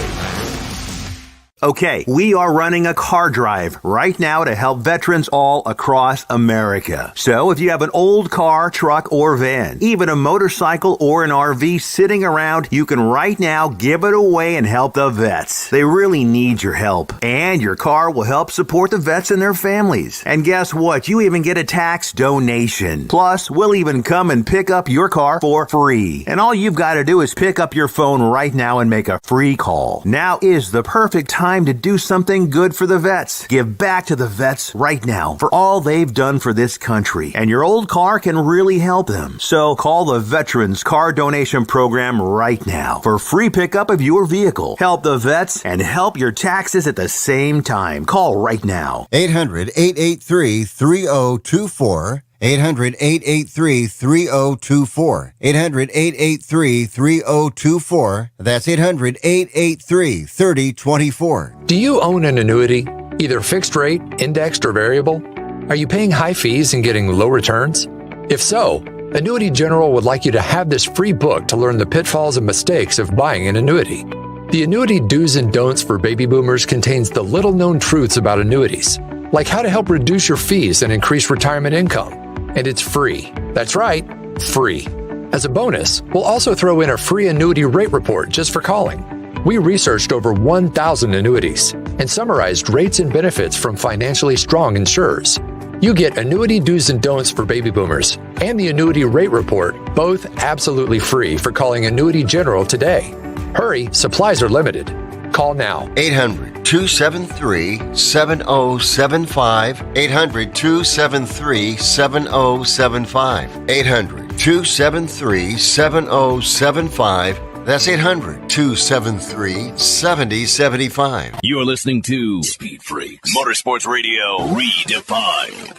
Okay, we are running a car drive right now to help veterans all across America. So if you have an old car, truck, or van, even a motorcycle or an RV sitting around, you can right now give it away and help the vets. They really need your help. And your car will help support the vets and their families. And guess what? You even get a tax donation. Plus, we'll even come and pick up your car for free. And all you've got to do is pick up your phone right now and make a free call. Now is the perfect time to do something good for the vets. Give back to the vets right now for all they've done for this country. And your old car can really help them. So call the Veterans Car Donation Program right now for free pickup of your vehicle. Help the vets and help your taxes at the same time. Call right now. 800-883-3024. 800-883-3024. 800-883-3024. That's 800-883-3024. Do you own an annuity, either fixed rate, indexed, or variable? Are you paying high fees and getting low returns? If so, Annuity General would like you to have this free book to learn the pitfalls and mistakes of buying an annuity. The Annuity Do's and Don'ts for Baby Boomers contains the little-known truths about annuities, like how to help reduce your fees and increase retirement income. And it's free. That's right, free. As a bonus, we'll also throw in a free annuity rate report just for calling. We researched over 1,000 annuities and summarized rates and benefits from financially strong insurers. You get Annuity Do's and Don'ts for Baby Boomers and the Annuity Rate Report, both absolutely free for calling Annuity General today. Hurry, supplies are limited. Call now. 800-273-7075. 800-273-7075. 800-273-7075. That's 800-273-7075. You're listening to Speed Freaks, Motorsports Radio Redefined.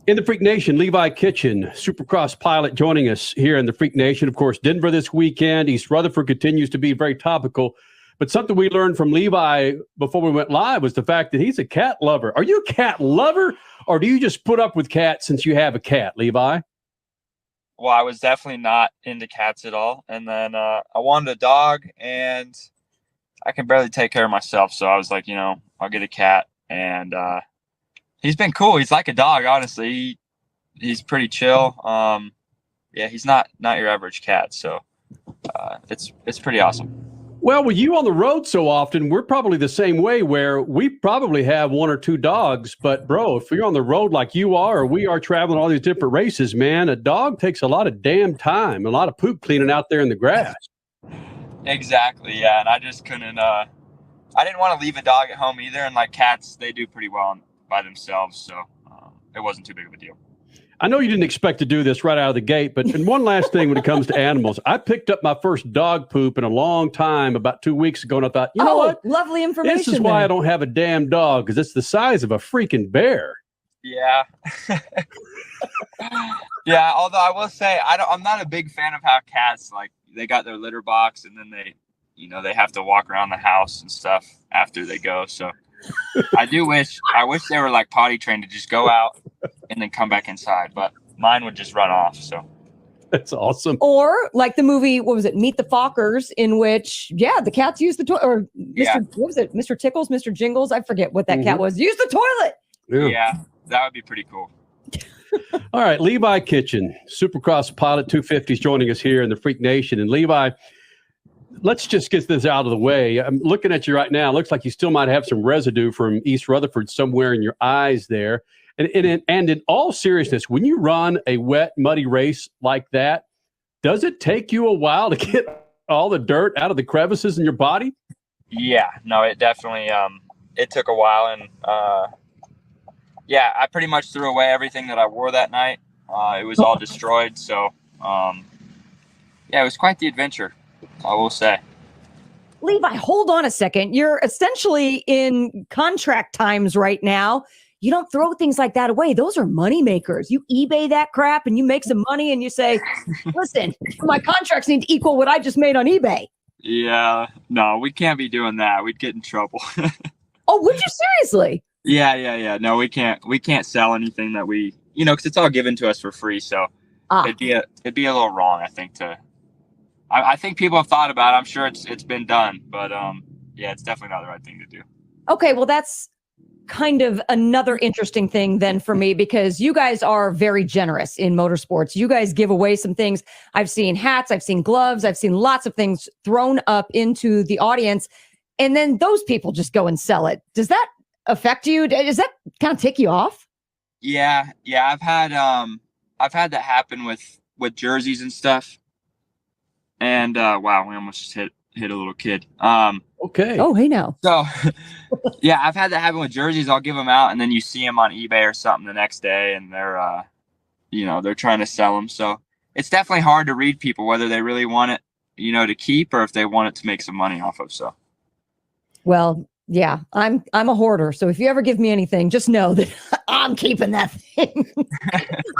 In the Freak Nation, Levi Kitchen, Supercross pilot, joining us here in the Freak Nation. Of course, Denver this weekend. East Rutherford continues to be very topical. But something we learned from Levi before we went live was the fact that he's a cat lover. Are you a cat lover, or do you just put up with cats since you have a cat, Levi? Well, I was definitely not into cats at all. And then I wanted a dog, and I can barely take care of myself. So I was like, I'll get a cat. And he's been cool. He's like a dog, honestly. He's pretty chill. He's not your average cat. So it's pretty awesome. Well, with you on the road so often, we're probably the same way, where we probably have one or two dogs. But, bro, if you're on the road like you are, or we are traveling all these different races, man, a dog takes a lot of damn time, a lot of poop cleaning out there in the grass. Exactly, yeah. And I just couldn't I didn't want to leave a dog at home either. And, like, cats, they do pretty well by themselves. So it wasn't too big of a deal. I know you didn't expect to do this right out of the gate, but and one last thing when it comes to animals, I picked up my first dog poop in a long time about 2 weeks ago, and I thought, you know what? Lovely information. This is why I don't have a damn dog, because it's the size of a freaking bear. Yeah. Yeah, although I will say I'm not a big fan of how cats, like, they got their litter box and then they have to walk around the house and stuff after they go. So I wish they were like potty trained to just go out and then come back inside, but mine would just run off. So that's awesome. Or like the movie, what was it? Meet the Fockers, in which, the cats use the toilet, or what was it? Mr. Tickles, Mr. Jingles. I forget what that cat was. Use the toilet. Yeah, that would be pretty cool. All right. Levi Kitchen, Supercross pilot 250 is joining us here in the Freak Nation. And Levi, let's just get this out of the way. I'm looking at you right now. It looks like you still might have some residue from East Rutherford somewhere in your eyes there. And in all seriousness, when you run a wet, muddy race like that, does it take you a while to get all the dirt out of the crevices in your body? Yeah, no, it definitely, it took a while. And I pretty much threw away everything that I wore that night. It was all destroyed. So, it was quite the adventure, I will say. Levi, hold on a second. You're essentially in contract times right now. You don't throw things like that away. Those are money makers. You eBay that crap and you make some money and you say, listen, my contracts need to equal what I just made on eBay. Yeah, no, we can't be doing that. We'd get in trouble. Oh, would you seriously? Yeah. No, we can't sell anything that we, because it's all given to us for free. So it'd be a little wrong, I think, I think people have thought about it. I'm sure it's been done, but it's definitely not the right thing to do. Okay, well, that's kind of another interesting thing then for me, because you guys are very generous in motorsports. You guys give away some things. I've seen hats, I've seen gloves, I've seen lots of things thrown up into the audience, and then those people just go and sell it. Does that affect you? Does that kind of tick you off? Yeah. I've had that happen with jerseys and stuff. And wow, we almost just hit a little kid. Okay. Oh, hey now. So yeah, I've had that happen with jerseys. I'll give them out, and then you see them on eBay or something the next day, and they're they're trying to sell them. So it's definitely hard to read people, whether they really want it, to keep, or if they want it to make some money off of. So. Well, yeah, I'm a hoarder. So if you ever give me anything, just know that I'm keeping that thing.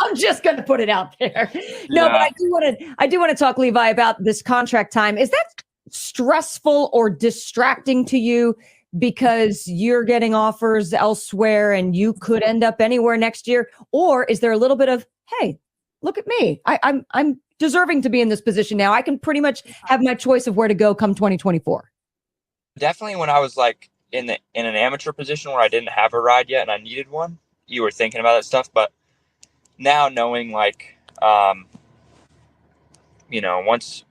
I'm just going to put it out there. No, but I do want to talk, Levi, about this contract time. Is that stressful or distracting to you, because you're getting offers elsewhere and you could end up anywhere next year? Or is there a little bit of, hey, look at me. I'm deserving to be in this position now. I can pretty much have my choice of where to go come 2024. Definitely when I was like in an amateur position where I didn't have a ride yet and I needed one, you were thinking about that stuff. But now knowing like,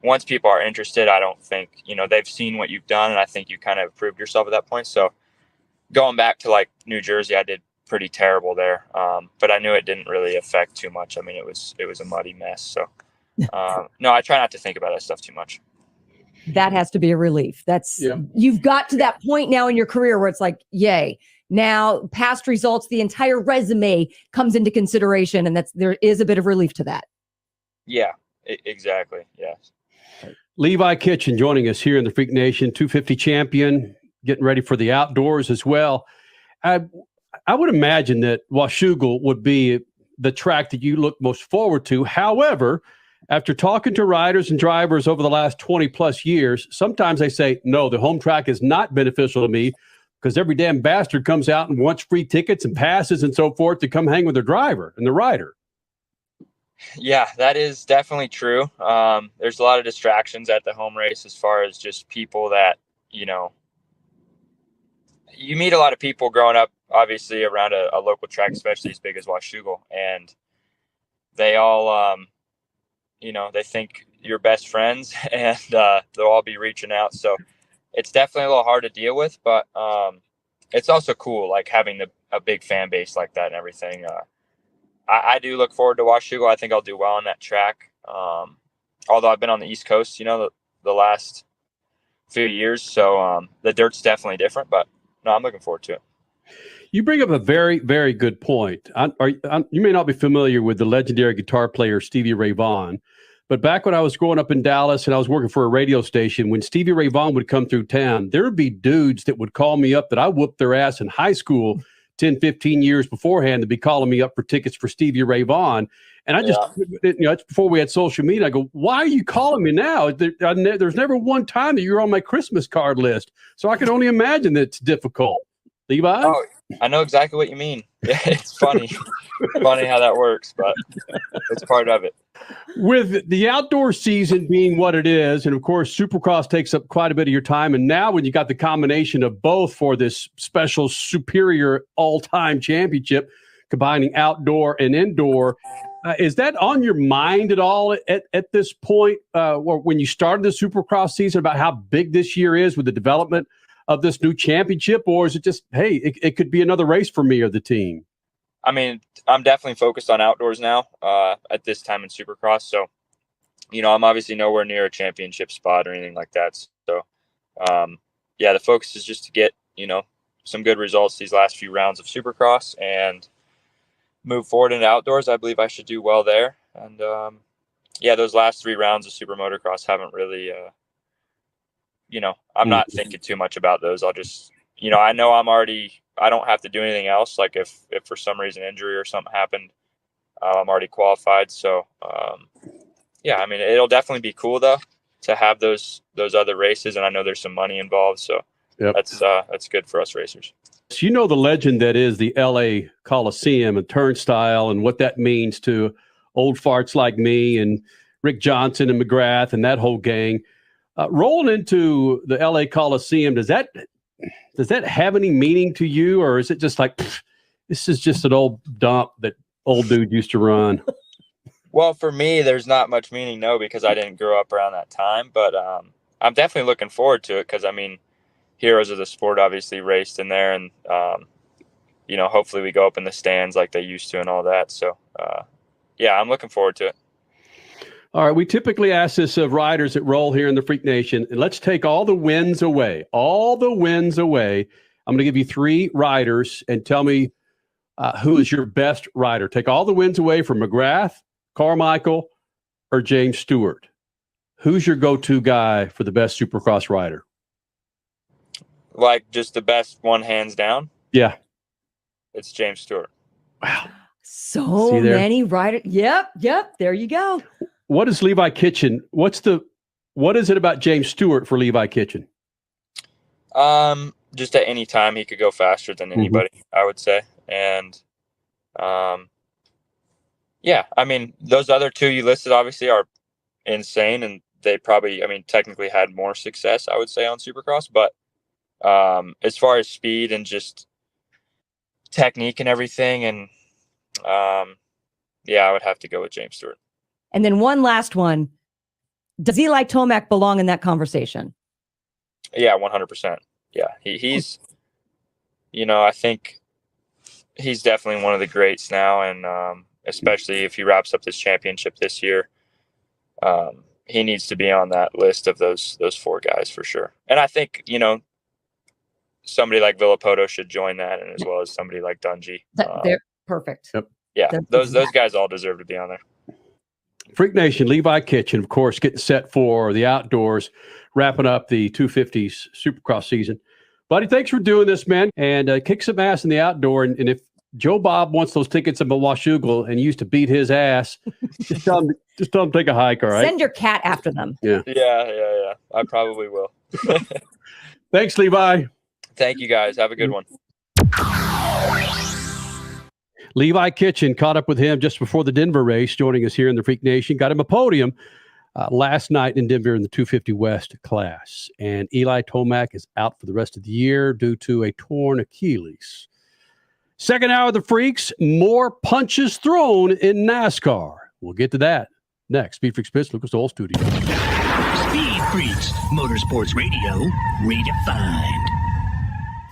once people are interested, I don't think, they've seen what you've done, and I think you kind of proved yourself at that point. So going back to like New Jersey, I did pretty terrible there. But I knew it didn't really affect too much. I mean, it was a muddy mess. So no, I try not to think about that stuff too much. That has to be a relief. You've got to that point now in your career where it's like, yay. Now past results, the entire resume comes into consideration, and there is a bit of relief to that. Yeah, exactly. Yes. Levi Kitchen joining us here in the Freak Nation, 250 champion, getting ready for the outdoors as well. I would imagine that Washougal would be the track that you look most forward to. However, after talking to riders and drivers over the last 20 plus years, sometimes they say, no, the home track is not beneficial to me because every damn bastard comes out and wants free tickets and passes and so forth to come hang with their driver and the rider. Yeah, that is definitely true. There's a lot of distractions at the home race as far as just people that, you meet a lot of people growing up, obviously, around a local track, especially as big as Washougal, and they all, they think you're best friends, and they'll all be reaching out. So it's definitely a little hard to deal with, but it's also cool, like having a big fan base like that and everything. I do look forward to Washougal. I think I'll do well on that track. Although I've been on the East Coast, the last few years, so the dirt's definitely different, but no, I'm looking forward to it. You bring up a very, very good point. You may not be familiar with the legendary guitar player Stevie Ray Vaughan, but back when I was growing up in Dallas and I was working for a radio station, when Stevie Ray Vaughan would come through town, there would be dudes that would call me up that I whooped their ass in high school 10, 15 years beforehand to be calling me up for tickets for Stevie Ray Vaughan. And I just, it's before we had social media. I go, why are you calling me now? There's never one time that you're on my Christmas card list. So I can only imagine that it's difficult. Levi? Oh, I know exactly what you mean. Yeah, it's funny. Funny how that works, but it's part of it. With the outdoor season being what it is, and of course, Supercross takes up quite a bit of your time. And now when you got the combination of both for this special superior all-time championship, combining outdoor and indoor, is that on your mind at all at this point, or when you started the Supercross season, about how big this year is with the development of this new championship? Or is it just, hey, it could be another race for me or the team? I mean, I'm definitely focused on outdoors now at this time in Supercross. So, I'm obviously nowhere near a championship spot or anything like that. So, the focus is just to get, some good results these last few rounds of Supercross and move forward into outdoors. I believe I should do well there. And, those last 3 rounds of Super Motocross haven't really, I'm not thinking too much about those. I'll just, I know I don't have to do anything else. Like if for some reason injury or something happened, I'm already qualified. So, it'll definitely be cool though to have those other races. And I know there's some money involved. So that's good for us racers. So the legend that is the LA Coliseum and Turnstile and what that means to old farts like me and Rick Johnson and McGrath and that whole gang. Rolling into the LA Coliseum, does that have any meaning to you, or is it just like, this is just an old dump that old dude used to run? Well, for me, there's not much meaning, no, because I didn't grow up around that time. But I'm definitely looking forward to it because, heroes of the sport obviously raced in there. And, hopefully we go up in the stands like they used to and all that. So, I'm looking forward to it. All right, we typically ask this of riders that roll here in the Freak Nation, and let's take all the wins away. All the wins away. I'm going to give you 3 riders and tell me who is your best rider. Take all the wins away from McGrath, Carmichael, or James Stewart. Who's your go-to guy for the best Supercross rider? Like just the best one hands down? Yeah. It's James Stewart. Wow. So many riders. Yep. There you go. What is Levi Kitchen? What is it about James Stewart for Levi Kitchen? Just at any time he could go faster than anybody, I would say. And those other 2 you listed obviously are insane, and they probably, technically had more success, I would say, on Supercross. But as far as speed and just technique and everything, and I would have to go with James Stewart. And then one last one. Does Eli Tomac belong in that conversation? Yeah, 100%. Yeah, he's, I think he's definitely one of the greats now. And especially if he wraps up this championship this year, he needs to be on that list of those 4 guys for sure. And I think, somebody like Villapoto should join that, and as well as somebody like Dungey. They're perfect. Yep. Yeah, those guys all deserve to be on there. Freak Nation, Levi Kitchen, of course, getting set for the outdoors, wrapping up the 250s Supercross season. Buddy, thanks for doing this, man, and kick some ass in the outdoor. And if Joe Bob wants those tickets in Washougal and used to beat his ass. Just tell him to take a hike, all right? Send your cat after them. Yeah. Yeah. I probably will. Thanks, Levi. Thank you, guys. Have a good one. Levi Kitchen caught up with him just before the Denver race, joining us here in the Freak Nation. Got him a podium last night in Denver in the 250 West class. And Eli Tomac is out for the rest of the year due to a torn Achilles. Second hour of the Freaks, more punches thrown in NASCAR. We'll get to that next. Speed Freaks Pits, Lucas Oil Studio. Speed Freaks, Motorsports Radio, redefined.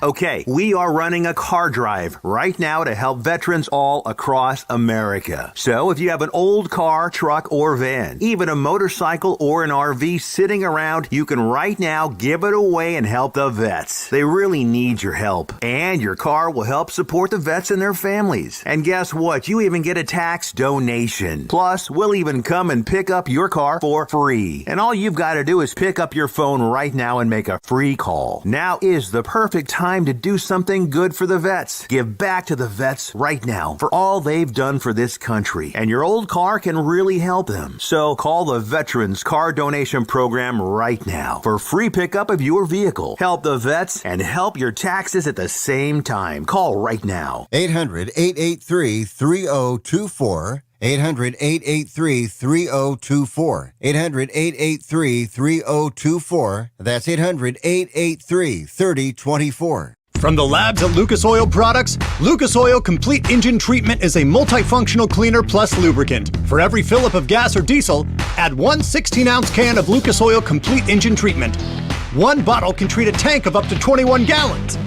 Okay, we are running a car drive right now to help veterans all across America. So if you have an old car, truck, or van, even a motorcycle or an RV sitting around, you can right now give it away and help the vets. They really need your help. And your car will help support the vets and their families. And guess what? You even get a tax donation. Plus, we'll even come and pick up your car for free. And all you've got to do is pick up your phone right now and make a free call. Now is the perfect time to do something good for the vets. Give back to the vets right now for all they've done for this country. And your old car can really help them. So call the Veterans Car Donation Program right now for free pickup of your vehicle. Help the vets and help your taxes at the same time. Call right now. 800-883-3024. 800-883-3024. 800-883-3024. That's 800-883-3024. From the labs at Lucas Oil Products, Lucas Oil Complete Engine Treatment is a multifunctional cleaner plus lubricant. For every fill-up of gas or diesel, add one 16-ounce can of Lucas Oil Complete Engine Treatment. One bottle can treat a tank of up to 21 gallons.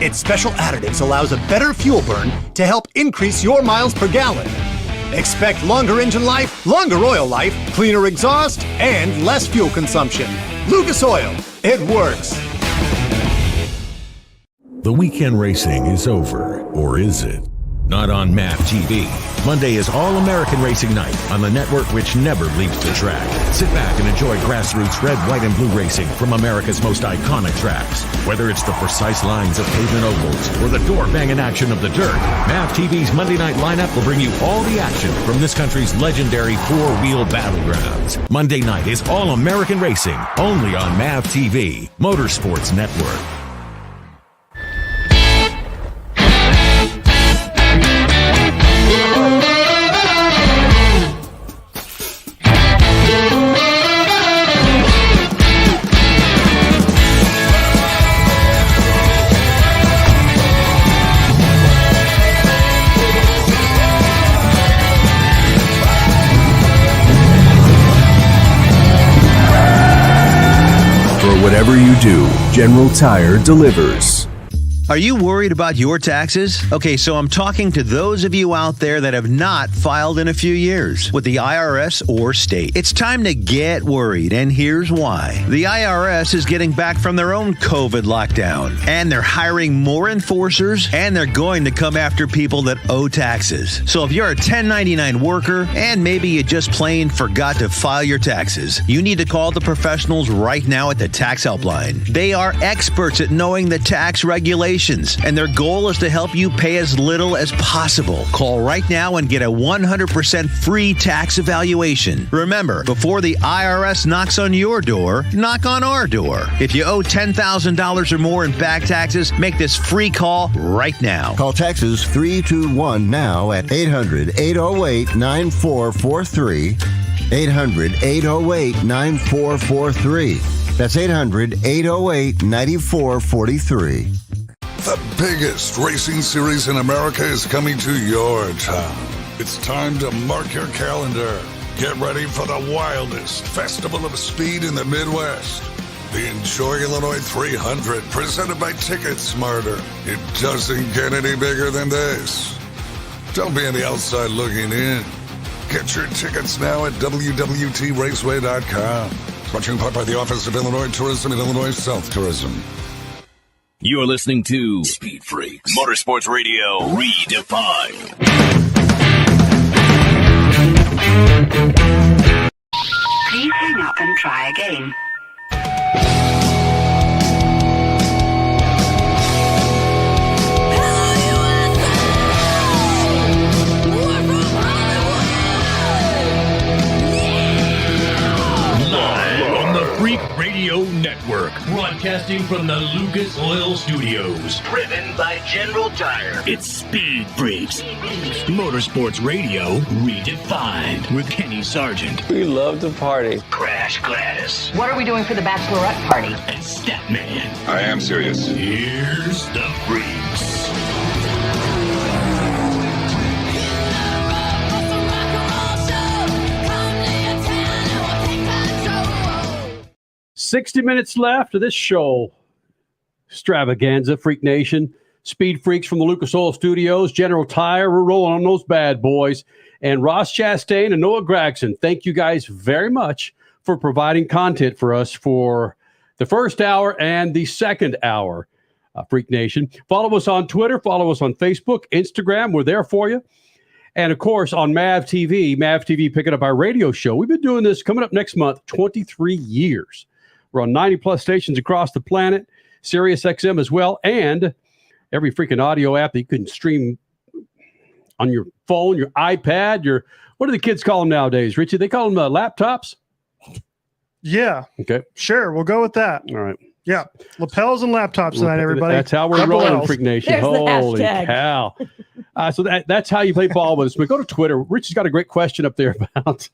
Its special additives allows a better fuel burn to help increase your miles per gallon. Expect longer engine life, longer oil life, cleaner exhaust, and less fuel consumption. Lucas Oil, it works. The weekend racing is over, or is it? Not on MAP TV. Monday is All-American Racing Night on the network which never leaves the track. Sit back and enjoy grassroots red, white, and blue racing from America's most iconic tracks. Whether it's the precise lines of pavement ovals or the door-banging action of the dirt, MAP TV's Monday night lineup will bring you all the action from this country's legendary four-wheel battlegrounds. Monday night is All-American Racing, only on MAP TV, Motorsports Network. Whatever you do, General Tire delivers. Are you worried about your taxes? Okay, so I'm talking to those of you out there that have not filed in a few years with the IRS or state. It's time to get worried, and here's why. The IRS is getting back from their own COVID lockdown, and they're hiring more enforcers, and they're going to come after people that owe taxes. So if you're a 1099 worker, and maybe you just plain forgot to file your taxes, you need to call the professionals right now at the Tax Helpline. They are experts at knowing the tax regulations, and their goal is to help you pay as little as possible. Call right now and get a 100% free tax evaluation. Remember, before the IRS knocks on your door, knock on our door. If you owe $10,000 or more in back taxes, make this free call right now. Call Taxes 321 now at 800-808-9443. 800-808-9443. That's 800-808-9443. The biggest racing series in America is coming to your town. It's time to mark your calendar. Get ready for the wildest festival of speed in the Midwest. The Enjoy Illinois 300, presented by Ticket Smarter. It doesn't get any bigger than this. Don't be on the outside looking in. Get your tickets now at www.raceway.com. Brought in part by the Office of Illinois Tourism and Illinois South Tourism. You're listening to Speed Freaks, Motorsports Radio, redefined. Please hang up and try again. Broadcasting from the Lucas Oil Studios. Driven by General Tire. It's Speed Freaks. Motorsports Radio redefined with Kenny Sargent. We love to party. Crash Gladys. What are we doing for the bachelorette party? And Statman. I am serious. Here's the Freaks. "60 minutes left of this show. Extravaganza, Freak Nation. Speed Freaks from the Lucas Oil Studios. General Tire, we're rolling on those bad boys. And Ross Chastain and Noah Gragson, thank you guys very much for providing content for us for the first hour and the second hour, Freak Nation. Follow us on Twitter. Follow us on Facebook, Instagram. We're there for you. And, of course, on MAV TV picking up our radio show. We've been doing this coming up next month, 23 years. We're on 90-plus stations across the planet, Sirius XM as well, and every freaking audio app that you can stream on your phone, your iPad, what do the kids call them nowadays, Richie? They call them laptops? Yeah. Okay. Sure, we'll go with that. All right. Yeah. Lapels and laptops tonight, everybody. That's how we're Couple rolling, L's. Freak Nation. There's the Holy hashtag. cow. So that's how you play ball with us. But go to Twitter. Richie's got a great question up there about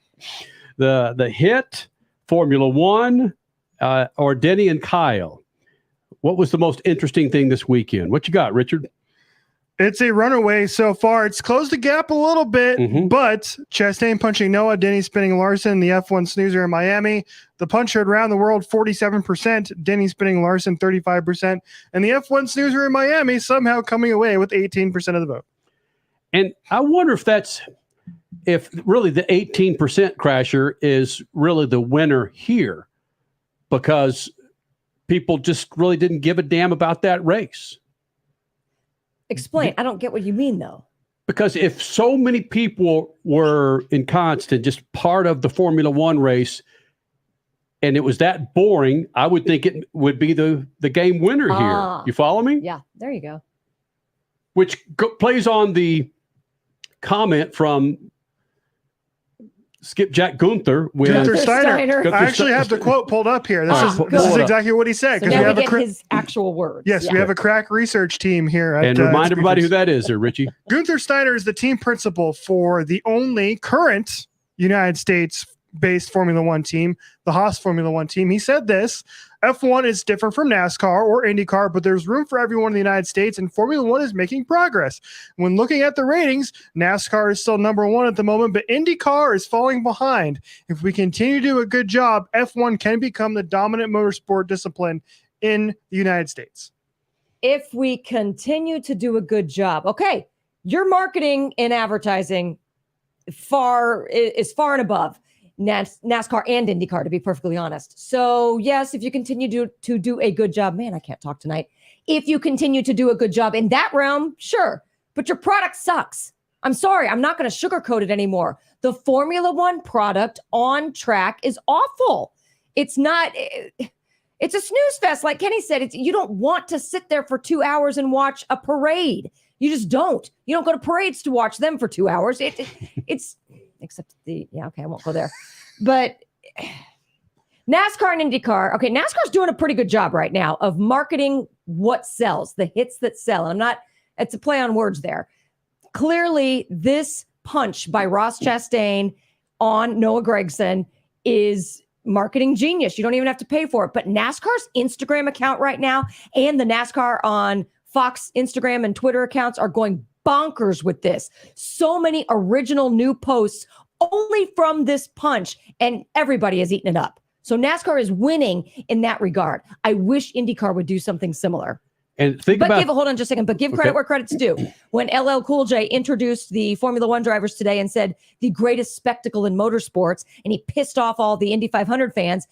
the hit, Formula One, or Denny and Kyle. What was the most interesting thing this weekend? What you got, Richard? It's a runaway so far. It's closed the gap a little bit, but Chastain punching Noah, Denny spinning Larson, the F1 snoozer in Miami. The punch heard around the world 47%, Denny spinning Larson 35%, and the F1 snoozer in Miami somehow coming away with 18% of the vote. And I wonder if really the 18% crasher is really the winner here, because people just really didn't give a damn about that race. Explain. I don't get what you mean, though. Because if so many people were in constant, just part of the Formula One race, and it was that boring, I would think it would be the game winner here. You follow me? Yeah, there you go. Which plays on the comment from Skipjack Gunther with Gunther Steiner. Gunther I actually have the quote pulled up here. This is exactly what he said. So now we get his actual words. Yes, we have a crack research team here. And remind everybody who that is there, Richie. Gunther Steiner is the team principal for the only current United States-based Formula One team, the Haas Formula One team. He said this: F1 is different from NASCAR or IndyCar, but there's room for everyone in the United States, and Formula One is making progress. When looking at the ratings, NASCAR is still number one at the moment, but IndyCar is falling behind. If we continue to do a good job, F1 can become the dominant motorsport discipline in the United States. If we continue to do a good job. Okay, your marketing and advertising is far and above NASCAR and IndyCar, to be perfectly honest. So yes, if you continue to do a good job, man, I can't talk tonight. If you continue to do a good job in that realm, sure, but your product sucks. I'm sorry, I'm not going to sugarcoat it anymore. The Formula One product on track is awful. It's not, it's a snooze fest. Like Kenny said, you don't want to sit there for 2 hours and watch a parade. You just don't. You don't go to parades to watch them for 2 hours. It's except I won't go there. But NASCAR and IndyCar, okay, NASCAR's doing a pretty good job right now of marketing what sells, the hits that sell. And it's a play on words there. Clearly, this punch by Ross Chastain on Noah Gragson is marketing genius. You don't even have to pay for it. But NASCAR's Instagram account right now and the NASCAR on Fox Instagram and Twitter accounts are going bonkers with this. So many original new posts only from this punch, and everybody has eaten it up. So NASCAR is winning in that regard. I wish IndyCar would do something similar. And hold on just a second, but give credit where credit's due. When LL Cool J introduced the Formula One drivers today and said the greatest spectacle in motorsports, and he pissed off all the Indy 500 fans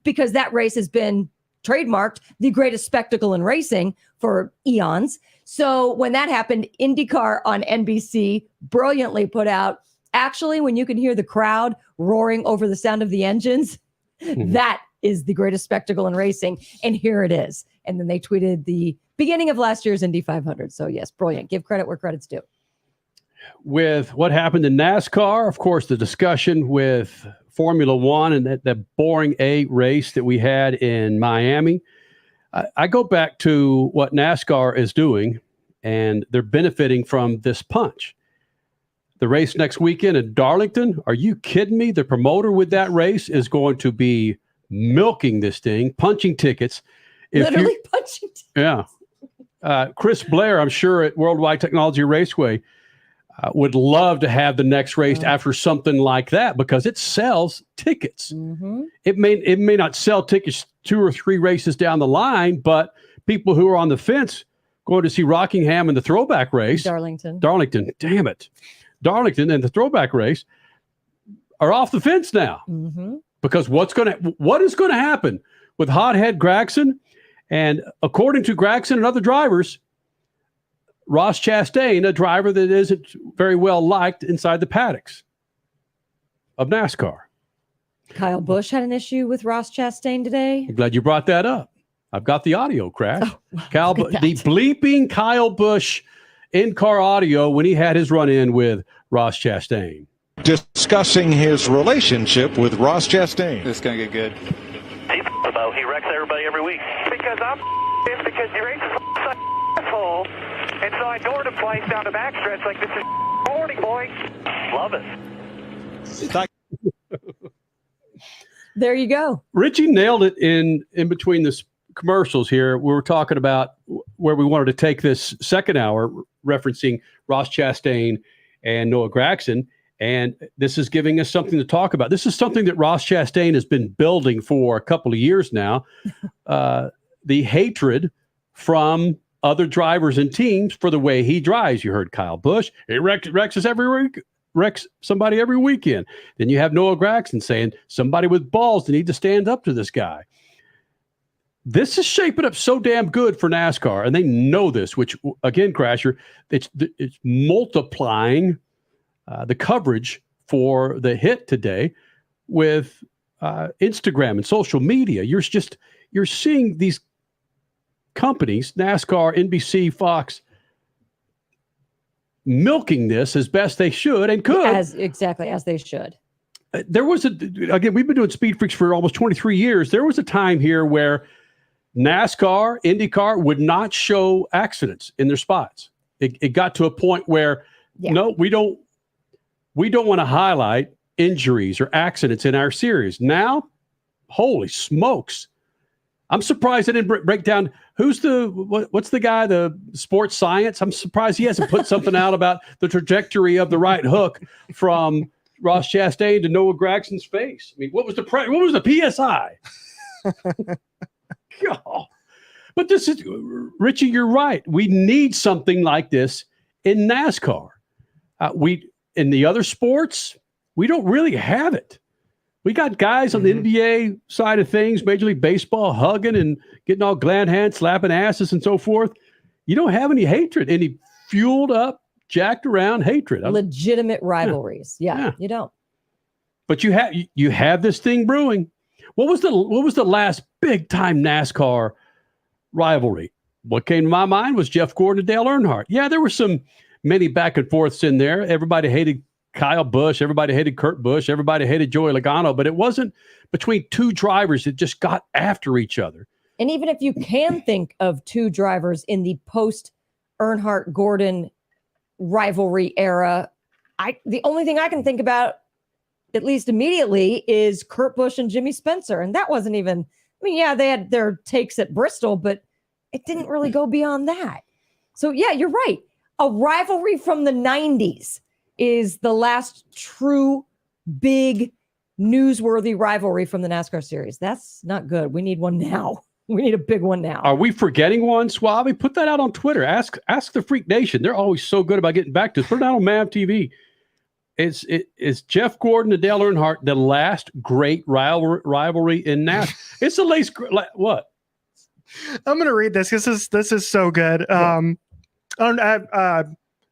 because that race has been trademarked the greatest spectacle in racing for eons. So when that happened, IndyCar on NBC brilliantly put out, actually, when you can hear the crowd roaring over the sound of the engines, that is the greatest spectacle in racing. And here it is. And then they tweeted the beginning of last year's Indy 500. So yes, brilliant. Give credit where credit's due. With what happened in NASCAR, of course, the discussion with Formula One and that boring A race that we had in Miami. I go back to what NASCAR is doing, and they're benefiting from this punch. The race next weekend in Darlington, are you kidding me? The promoter with that race is going to be milking this thing, punching tickets. Literally punching tickets. Yeah. Chris Blair, I'm sure at Worldwide Technology Raceway, would love to have the next race after something like that because it sells tickets. Mm-hmm. It may not sell tickets 2 or 3 races down the line, but people who are on the fence going to see Rockingham in the throwback race. Darlington, damn it. Darlington and the throwback race are off the fence now. Mm-hmm. Because what is going to happen with hothead Gragson? And according to Gragson and other drivers, Ross Chastain, a driver that isn't very well liked inside the paddocks of NASCAR. Kyle Busch had an issue with Ross Chastain today. I'm glad you brought that up. I've got the audio, Crash. The bleeping Kyle Busch in-car audio when he had his run-in with Ross Chastain. Discussing his relationship with Ross Chastain. This is going to get good. He wrecks everybody every week. Because because the race is asshole. And so I doored him twice down the backstretch like this is morning, boy. Love it. There you go. Richie nailed it in between the commercials here. We were talking about where we wanted to take this second hour, referencing Ross Chastain and Noah Gragson. And this is giving us something to talk about. This is something that Ross Chastain has been building for a couple of years now. The hatred from other drivers and teams for the way he drives. You heard Kyle Busch. He wrecks us every week. Wrecks somebody every weekend. Then you have Noah Gragson saying somebody with balls, they need to stand up to this guy. This is shaping up so damn good for NASCAR, and they know this, which, again, Crasher, it's multiplying the coverage for the hit today with Instagram and social media. You're seeing these companies, NASCAR, NBC, Fox, milking this as best they should and could. As they should. There was again, we've been doing Speed Freaks for almost 23 years. There was a time here where NASCAR, IndyCar would not show accidents in their spots. It got to a point where, no, we don't want to highlight injuries or accidents in our series. Now, holy smokes. I'm surprised I didn't break down what's the guy, the sports science. I'm surprised he hasn't put something out about the trajectory of the right hook from Ross Chastain to Noah Gragson's face. I mean, what was the PSI? God. But this is, Richie, you're right. We need something like this in NASCAR. In the other sports, we don't really have it. We got guys on the NBA side of things, Major League Baseball, hugging and getting all glad hands, slapping asses and so forth. You don't have any hatred, any fueled up, jacked around hatred. Legitimate rivalries. Yeah, you don't. But you have this thing brewing. What was the last big time NASCAR rivalry? What came to my mind was Jeff Gordon and Dale Earnhardt. Yeah, there were many back and forths in there. Everybody hated Kyle Busch. Everybody hated Kurt Busch. Everybody hated Joey Logano. But it wasn't between two drivers that just got after each other. And even if you can think of two drivers in the post Earnhardt-Gordon rivalry era, the only thing I can think about, at least immediately, is Kurt Busch and Jimmy Spencer. And that wasn't even, they had their takes at Bristol, but it didn't really go beyond that. So yeah, you're right. A rivalry from the 90s is the last true big newsworthy rivalry from the NASCAR series. That's not good. We need one now. We need a big one now. Are we forgetting one, Swabby? Put that out on Twitter. Ask the Freak Nation. They're always so good about getting back to us. Put it out on MAV TV. Is Jeff Gordon and Dale Earnhardt the last great rivalry in NASCAR? It's the latest. What? I'm going to read this. This is so good.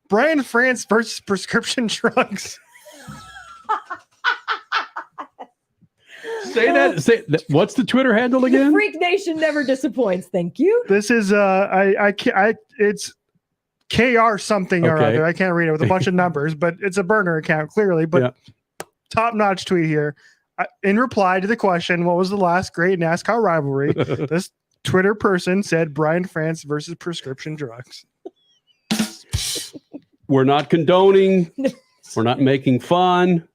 Brian France versus prescription drugs. Say that. What's the Twitter handle again? The Freak Nation never disappoints. Thank you. This is it's KR something or other. I can't read it with a bunch of numbers, but it's a burner account clearly. But top notch tweet here. In reply to the question, what was the last great NASCAR rivalry? Twitter person said Brian France versus prescription drugs. We're not condoning. We're not making fun.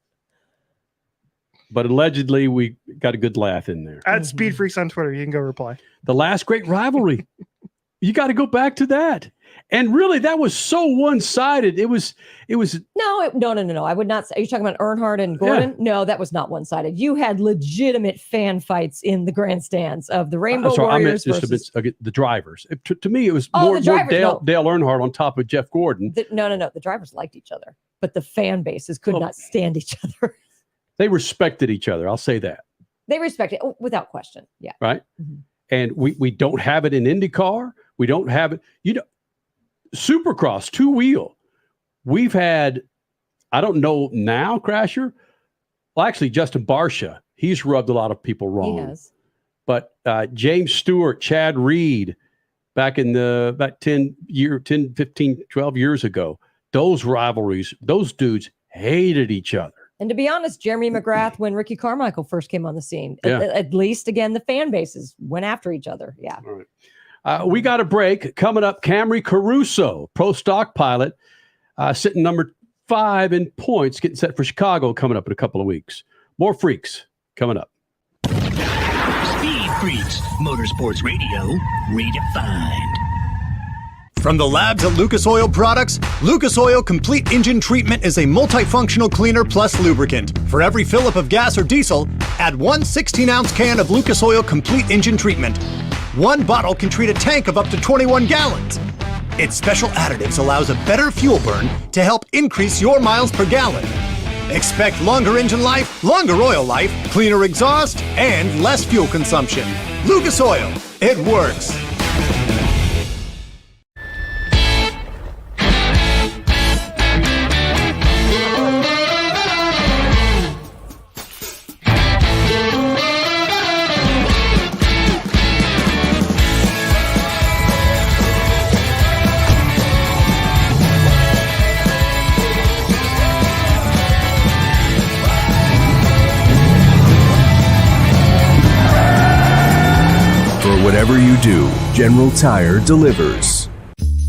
But allegedly, we got a good laugh in there. At Speed Freaks on Twitter, you can go reply. The last great rivalry. You got to go back to that. And really, that was so one-sided. It was. No. I would not say. Are you talking about Earnhardt and Gordon? Yeah. No, that was not one-sided. You had legitimate fan fights in the grandstands of the Rainbow Warriors versus the drivers. To me, it was Oh, more the drivers, Dale no. Earnhardt on top of Jeff Gordon. No. The drivers liked each other, but the fan bases could not stand each other. They respected each other. I'll say that. They respect it without question. Yeah. Right. And we don't have it in IndyCar. We don't have it. Supercross, two-wheel. We've had, I don't know now, Crasher. Well, actually, Justin Barsha, he's rubbed a lot of people wrong. He has. But James Stewart, Chad Reed, back in about 10, 15, 12 years ago, those rivalries, those dudes hated each other. And to be honest, Jeremy McGrath, when Ricky Carmichael first came on the scene, Yeah. at least, again, the fan bases went after each other. Yeah. All right. We got a break. Coming up, Camry Caruso, pro stock pilot, sitting number 5 in points, getting set for Chicago coming up in a couple of weeks. More freaks coming up. Speed Freaks, Motorsports Radio, redefined. From the labs at Lucas Oil Products, Lucas Oil Complete Engine Treatment is a multifunctional cleaner plus lubricant. For every fill-up of gas or diesel, add one 16-ounce can of Lucas Oil Complete Engine Treatment. One bottle can treat a tank of up to 21 gallons. Its special additives allows a better fuel burn to help increase your miles per gallon. Expect longer engine life, longer oil life, cleaner exhaust, and less fuel consumption. Lucas Oil, it works. Whatever you do, General Tire delivers.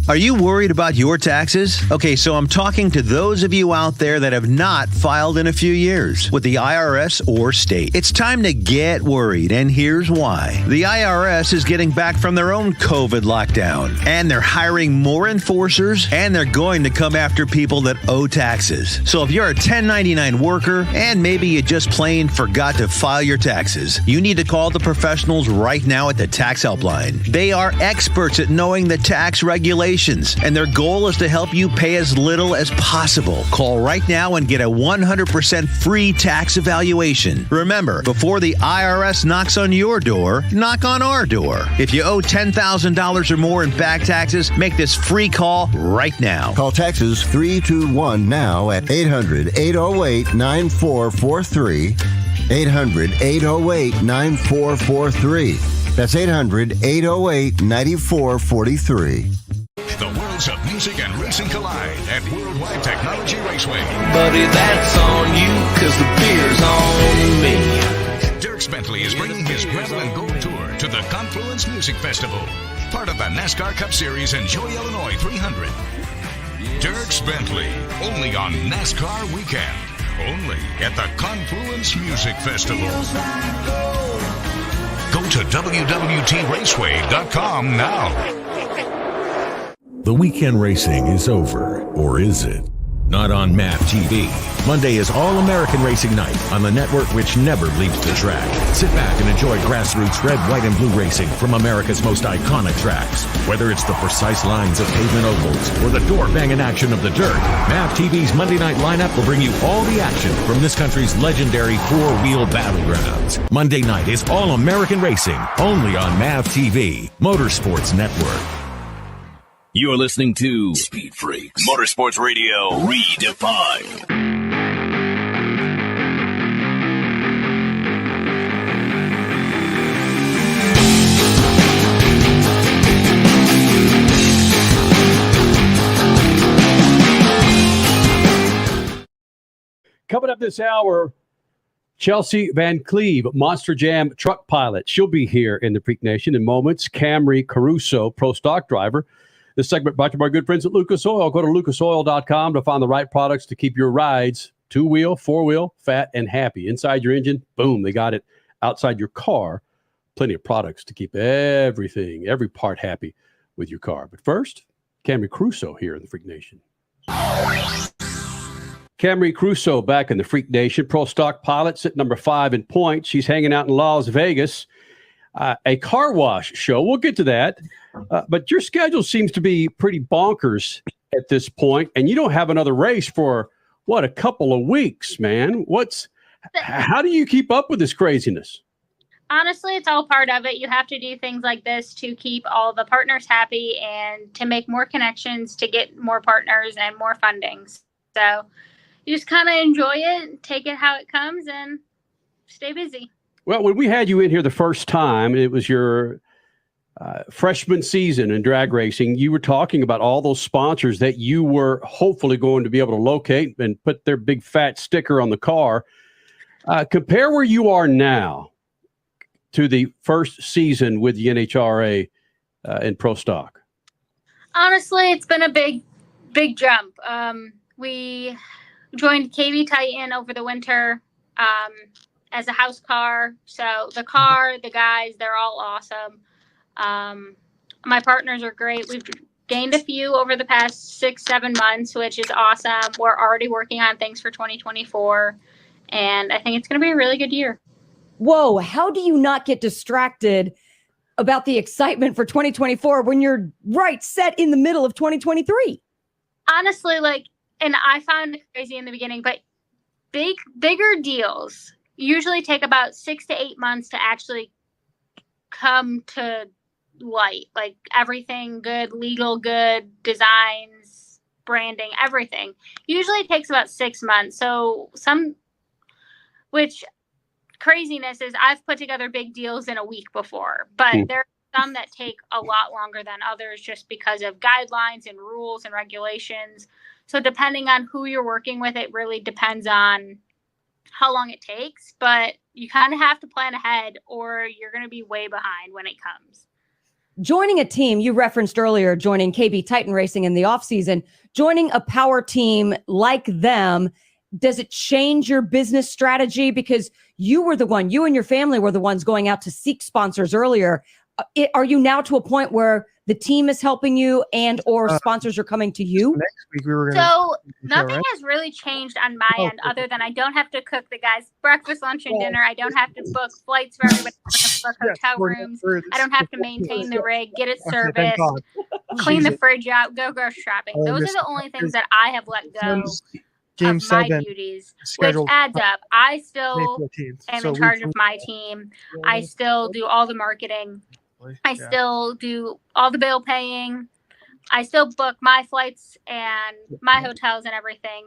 Are you worried about your taxes? Okay, so I'm talking to those of you out there that have not filed in a few years with the IRS or state. It's time to get worried, and here's why. The IRS is getting back from their own COVID lockdown, and they're hiring more enforcers, and they're going to come after people that owe taxes. So if you're a 1099 worker, and maybe you just plain forgot to file your taxes, you need to call the professionals right now at the Tax Helpline. They are experts at knowing the tax regulations, and their goal is to help you pay as little as possible. Call right now and get a 100% free tax evaluation. Remember, before the IRS knocks on your door, knock on our door. If you owe $10,000 or more in back taxes, make this free call right now. Call Taxes 321 now at 800-808-9443. 800-808-9443. That's 800-808-9443. The worlds of music and racing collide at Worldwide Technology Raceway. Buddy, that's on you, cause the beer's on me. Dirk Bentley is bringing his Gravel and Gold Tour to the Confluence Music Festival, part of the NASCAR Cup Series Enjoy Illinois 300. Dirk Bentley, only on NASCAR Weekend, only at the Confluence Music Festival. Go to www.raceway.com now. The weekend racing is over, or is it? Not on MAP TV. Monday is All-American Racing Night on the network which never leaves the track. Sit back and enjoy grassroots red, white, and blue racing from America's most iconic tracks. Whether it's the precise lines of pavement ovals or the door-banging action of the dirt, MAP TV's Monday night lineup will bring you all the action from this country's legendary four-wheel battlegrounds. Monday night is All-American Racing, only on MAP TV, Motorsports Network. You're listening to Speed Freaks, Motorsports Radio redefined. Coming up this hour, Chelsea Van Cleve, Monster Jam truck pilot. She'll be here in the Freak Nation in moments. Camry Caruso, pro stock driver. This segment brought to you by our good friends at Lucas Oil. Go to lucasoil.com to find the right products to keep your rides two-wheel, four-wheel, fat, and happy. Inside your engine, boom, they got it. Outside your car, plenty of products to keep everything, every part happy with your car. But first, Camry Caruso here in the Freak Nation. Camry Caruso back in the Freak Nation. Pro stock pilot, sitting number 5 in points. She's hanging out in Las Vegas. A car wash show. We'll get to that. But your schedule seems to be pretty bonkers at this point, and you don't have another race for, what, a couple of weeks, man. How do you keep up with this craziness? Honestly, it's all part of it. You have to do things like this to keep all the partners happy and to make more connections, to get more partners and more fundings. So you just kind of enjoy it, take it how it comes, and stay busy. Well, when we had you in here the first time, it was your freshman season in drag racing. You were talking about all those sponsors that you were hopefully going to be able to locate and put their big fat sticker on the car. Compare where you are now to the first season with the NHRA in pro stock. Honestly, it's been a big jump. We joined KB Titan over the winter as a house car. So the car, the guys, they're all awesome. My partners are great. We've gained a few over the past 6-7 months, which is awesome. We're already working on things for 2024, and I think it's going to be a really good year. Whoa, how do you not get distracted about the excitement for 2024 when you're right set in the middle of 2023? Honestly, and I found it crazy in the beginning, but bigger deals usually take about 6 to 8 months to actually come to light. Like everything good, legal good, designs, branding, everything usually takes about 6 months. So which craziness is I've put together big deals in a week before, but there are some that take a lot longer than others just because of guidelines and rules and regulations. So depending on who you're working with, it really depends on how long it takes, but you kind of have to plan ahead or you're going to be way behind when it comes. Joining a team, you referenced earlier, joining KB Titan Racing in the offseason, joining a power team like them, does it change your business strategy? Because you and your family were the ones going out to seek sponsors earlier. Are you now to a point where the team is helping you and or sponsors are coming to you? Next week we were nothing has really changed on my end other than I don't have to cook the guys breakfast, lunch, and dinner. I don't have to book flights for everybody. I don't have to book hotel rooms. I don't have to maintain the rig, get it serviced, clean the fridge out, go grocery shopping. Those are the only things that I have let go Game of my 7 duties, which adds up. I still am in charge of my team. I still do all the marketing. I still do all the bill paying. I still book my flights and my hotels and everything.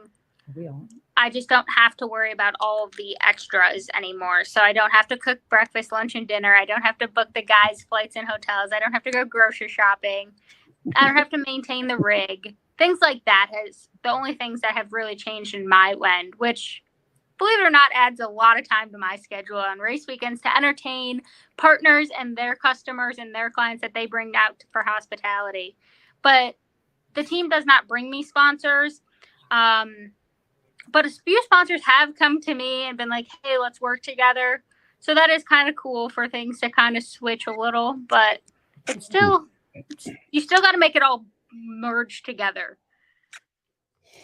I just don't have to worry about all of the extras anymore. So I don't have to cook breakfast, lunch, and dinner. I don't have to book the guys' flights and hotels. I don't have to go grocery shopping. I don't have to maintain the rig. Things like that is the only things that have really changed in my end, which, believe it or not, adds a lot of time to my schedule on race weekends to entertain partners and their customers and their clients that they bring out for hospitality. But the team does not bring me sponsors. But a few sponsors have come to me and been like, hey, let's work together. So that is kind of cool for things to kind of switch a little, but you still got to make it all merge together.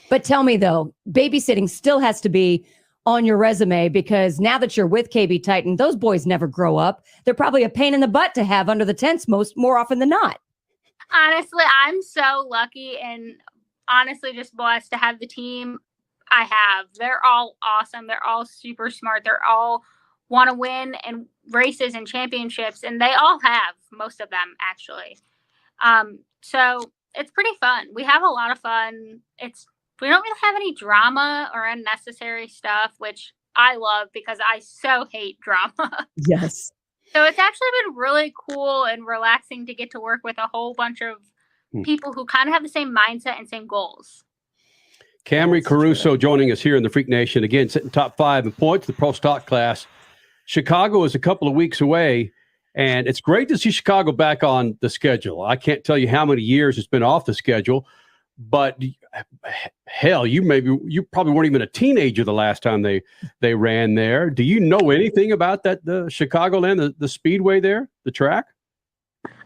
But tell me though, babysitting still has to be on your resume, because now that you're with KB Titan, those boys never grow up. They're probably a pain in the butt to have under the tents more often than not. Honestly, I'm so lucky and honestly just blessed to have the team I have. They're all awesome. They're all super smart. They're all want to win and races and championships, and they all have, most of them actually. So it's pretty fun. We have a lot of fun. We don't really have any drama or unnecessary stuff, which I love because I so hate drama. Yes. So it's actually been really cool and relaxing to get to work with a whole bunch of people who kind of have the same mindset and same goals. Camry Caruso joining us here in the Freak Nation. Again, sitting top 5 in points, the Pro Stock class. Chicago is a couple of weeks away, and it's great to see Chicago back on the schedule. I can't tell you how many years it's been off the schedule, but hell, you probably weren't even a teenager the last time they ran there. Do you know anything about that, the Chicagoland, the speedway there, the track?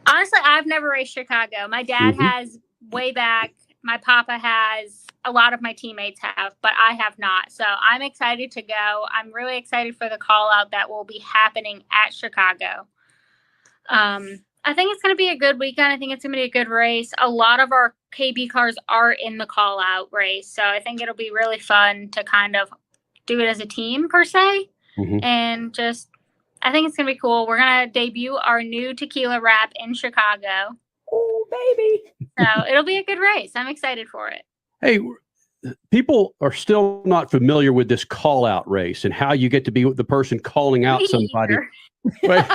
Honestly, I've never raced Chicago. My dad has way back. My papa has. A lot of my teammates have, but I have not. So I'm excited to go. I'm really excited for the call out that will be happening at Chicago. I think it's going to be a good weekend. I think it's going to be a good race. A lot of our KB cars are in the call out race. So I think it'll be really fun to kind of do it as a team per se. And just, I think it's going to be cool. We're going to debut our new tequila wrap in Chicago. Oh, baby. So it'll be a good race. I'm excited for it. Hey, people are still not familiar with this call-out race and how you get to be the person calling out somebody. But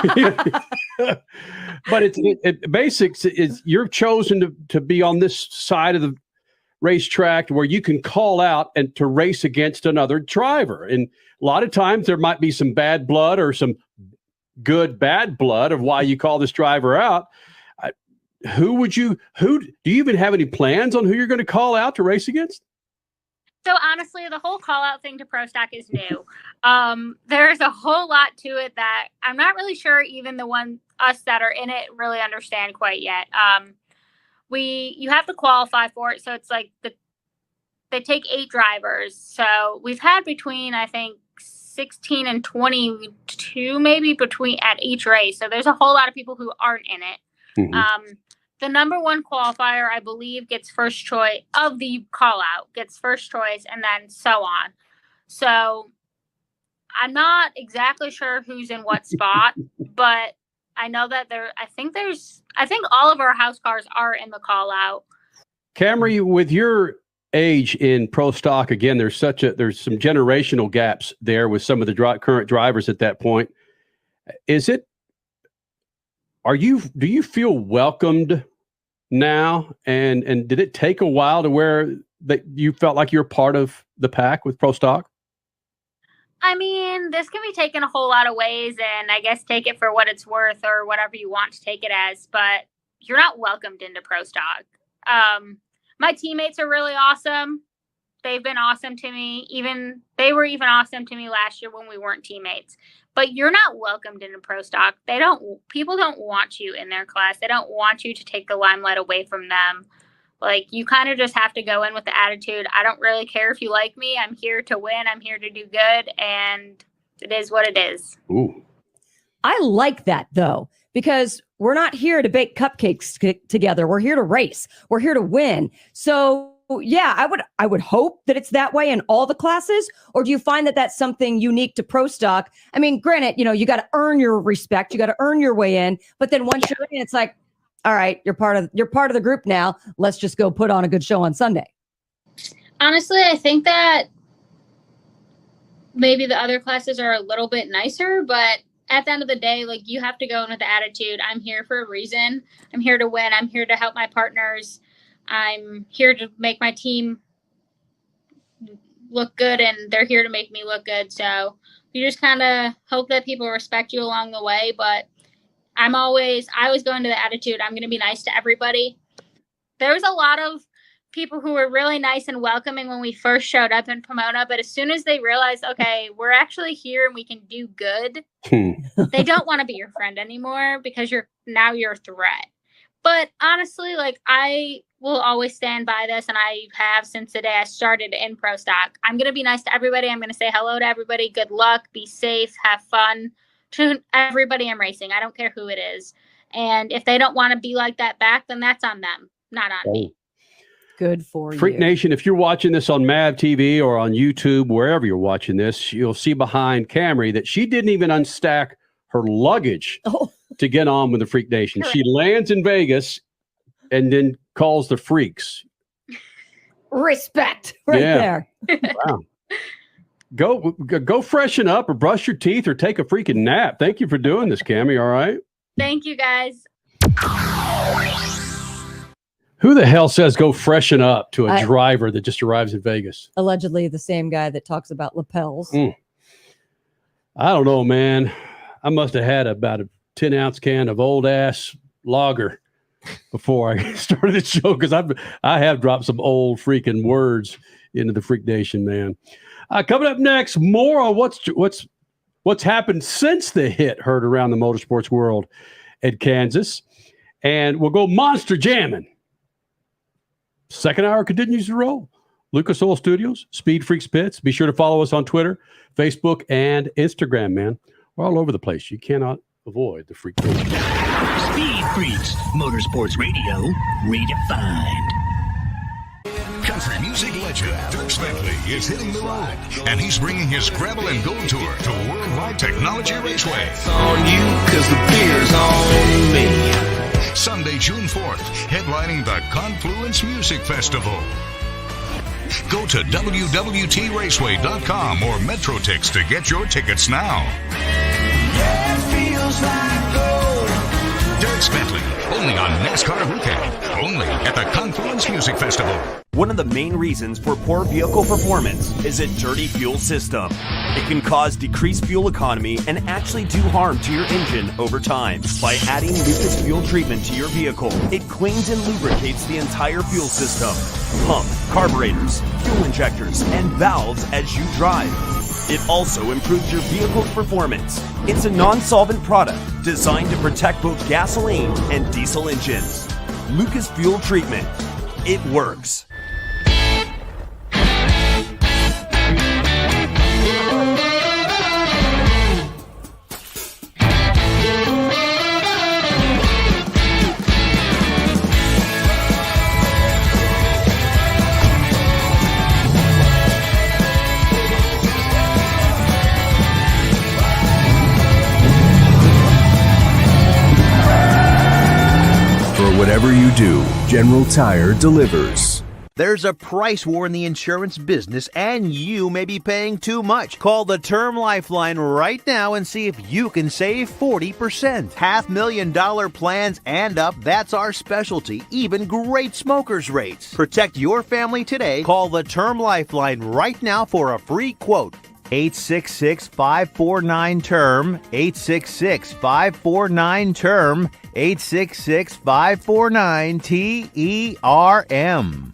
it basics is you're chosen to be on this side of the racetrack where you can call out and to race against another driver. And a lot of times there might be some bad blood or some good bad blood of why you call this driver out. Who do you even have any plans on who you're going to call out to race against? So honestly, the whole call out thing to Pro Stock is new. There's a whole lot to it that I'm not really sure even us that are in it really understand quite yet. You have to qualify for it. So it's like they take 8 drivers. So we've had between, I think, 16 and 22 maybe at each race. So there's a whole lot of people who aren't in it. The number 1 qualifier, I believe, gets first choice of the call out, gets first choice, and then so on. So I'm not exactly sure who's in what spot, but I know that I think all of our house cars are in the call out. Camry, with your age in Pro Stock, again, there's some generational gaps there with some of the current drivers at that point. Do you feel welcomed now? And did it take a while to where that you felt like you're part of the pack with Pro Stock? I mean, this can be taken a whole lot of ways, and I guess take it for what it's worth or whatever you want to take it as, but you're not welcomed into Pro Stock. My teammates are really awesome. They've been awesome to me. They were even awesome to me last year when we weren't teammates. But you're not welcomed into Pro Stock. People don't want you in their class. They don't want you to take the limelight away from them. Like, you kind of just have to go in with the attitude, I don't really care if you like me. I'm here to win. I'm here to do good. And it is what it is. Ooh. I like that, though, because we're not here to bake cupcakes together. We're here to race. We're here to win. So, yeah, I would hope that it's that way in all the classes. Or do you find that that's something unique to Pro Stock? I mean, granted, you got to earn your respect. You got to earn your way in. But then once you're in, it's like, all right, you're part of the group now. Let's just go put on a good show on Sunday. Honestly, I think that maybe the other classes are a little bit nicer, but at the end of the day, like, you have to go in with the attitude, I'm here for a reason. I'm here to win. I'm here to help my partners. I'm here to make my team look good, and they're here to make me look good. So you just kind of hope that people respect you along the way. But I always go into the attitude, I'm going to be nice to everybody. There's a lot of people who were really nice and welcoming when we first showed up in Pomona, but as soon as they realize, okay, we're actually here and we can do good, they don't want to be your friend anymore because you're a threat. But honestly, like, I will always stand by this, and I have since the day I started in Pro Stock. I'm going to be nice to everybody. I'm going to say hello to everybody. Good luck. Be safe. Have fun. To everybody I'm racing. I don't care who it is. And if they don't want to be like that back, then that's on them, not on me. Good for you. Freak Nation, if you're watching this on MAV TV or on YouTube, wherever you're watching this, you'll see behind Camry that she didn't even unstack her luggage to get on with the Freak Nation. She lands in Vegas and then calls the freaks. Respect there. Wow. Go freshen up or brush your teeth or take a freaking nap. Thank you for doing this, Cammy. All right. Thank you, guys. Who the hell says go freshen up to a driver that just arrives in Vegas? Allegedly the same guy that talks about lapels. I don't know, man. I must have had about a 10-ounce can of old-ass lager before I started the show, because I have dropped some old freaking words into the Freak Nation, man. Coming up next, more on what's happened since the hit heard around the motorsports world at Kansas. And we'll go monster jamming. Second hour continues to roll. Lucas Oil Studios, Speed Freaks Pits. Be sure to follow us on Twitter, Facebook, and Instagram, man. We're all over the place. You cannot avoid the Freak Nation. Speed Freaks, Motorsports Radio, redefined. Country music legend Dirk Bentley is hitting the road, and he's bringing his Gravel and Gold Tour to Worldwide Technology Raceway. It's on you, cause the beer's on me. Sunday, June 4th, headlining the Confluence Music Festival. Go to www.traceway.com or MetroTix to get your tickets now. Yeah, it feels like gold. Dirk Bentley, only on NASCAR Weekend, only at the Confluence Music Festival. One of the main reasons for poor vehicle performance is a dirty fuel system. It can cause decreased fuel economy and actually do harm to your engine over time. By adding Lucas Fuel Treatment to your vehicle, it cleans and lubricates the entire fuel system. Pump, carburetors, fuel injectors, and valves as you drive. It also improves your vehicle's performance. It's a non-solvent product designed to protect both gasoline and diesel engines. Lucas Fuel Treatment. It works. Whatever you do, General Tire delivers. There's a price war in the insurance business, and you may be paying too much. Call the Term Lifeline right now and see if you can save 40%. $500,000 plans and up, that's our specialty. Even great smokers rates. Protect your family today. Call the Term Lifeline right now for a free quote. 866-549-TERM, 866-549-TERM, 866-549-TERM.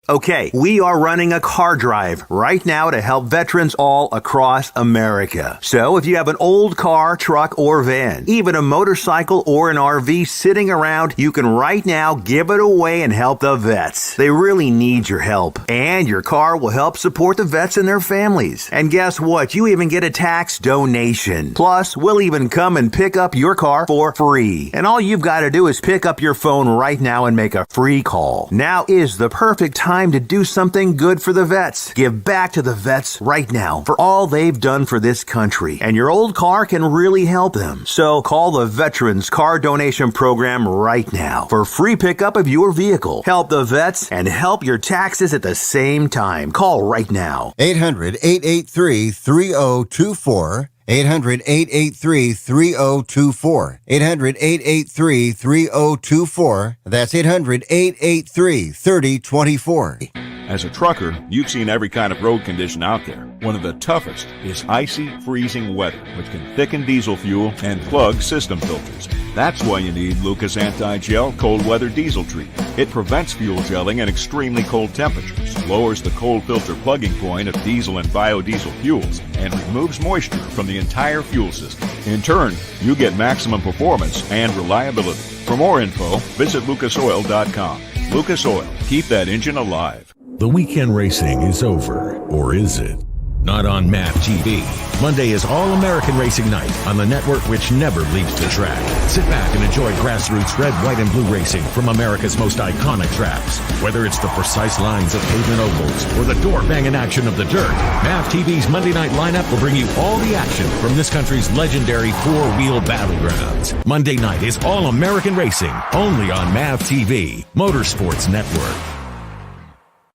Okay, we are running a car drive right now to help veterans all across America. So if you have an old car, truck, or van, even a motorcycle or an RV sitting around, you can right now give it away and help the vets. They really need your help. And your car will help support the vets and their families. And guess what? You even get a tax donation. Plus, we'll even come and pick up your car for free. And all you've got to do is pick up your phone right now and make a free call. Now is the perfect time to do something good for the vets. Give back to the vets right now for all they've done for this country. And your old car can really help them. So call the Veterans Car Donation Program right now for free pickup of your vehicle. Help the vets and help your taxes at the same time. Call right now. 800-883-3024. 800-883-3024. 800-883-3024. That's 800-883-3024. As a trucker, you've seen every kind of road condition out there. One of the toughest is icy, freezing weather, which can thicken diesel fuel and plug system filters. That's why you need Lucas Anti-Gel Cold Weather Diesel Treatment. It prevents fuel gelling at extremely cold temperatures, lowers the cold filter plugging point of diesel and biodiesel fuels, and removes moisture from the entire fuel system. In turn, you get maximum performance and reliability. For more info, visit lucasoil.com. Lucas Oil. Keep that engine alive. The weekend racing is over, or is it? Not on MAP TV. Monday is All-American Racing Night on the network which never leaves the track. Sit back and enjoy grassroots red, white, and blue racing from America's most iconic tracks. Whether it's the precise lines of pavement ovals or the door-banging action of the dirt, MAP TV's Monday night lineup will bring you all the action from this country's legendary four-wheel battlegrounds. Monday night is All-American Racing, only on MAP TV, Motorsports Network.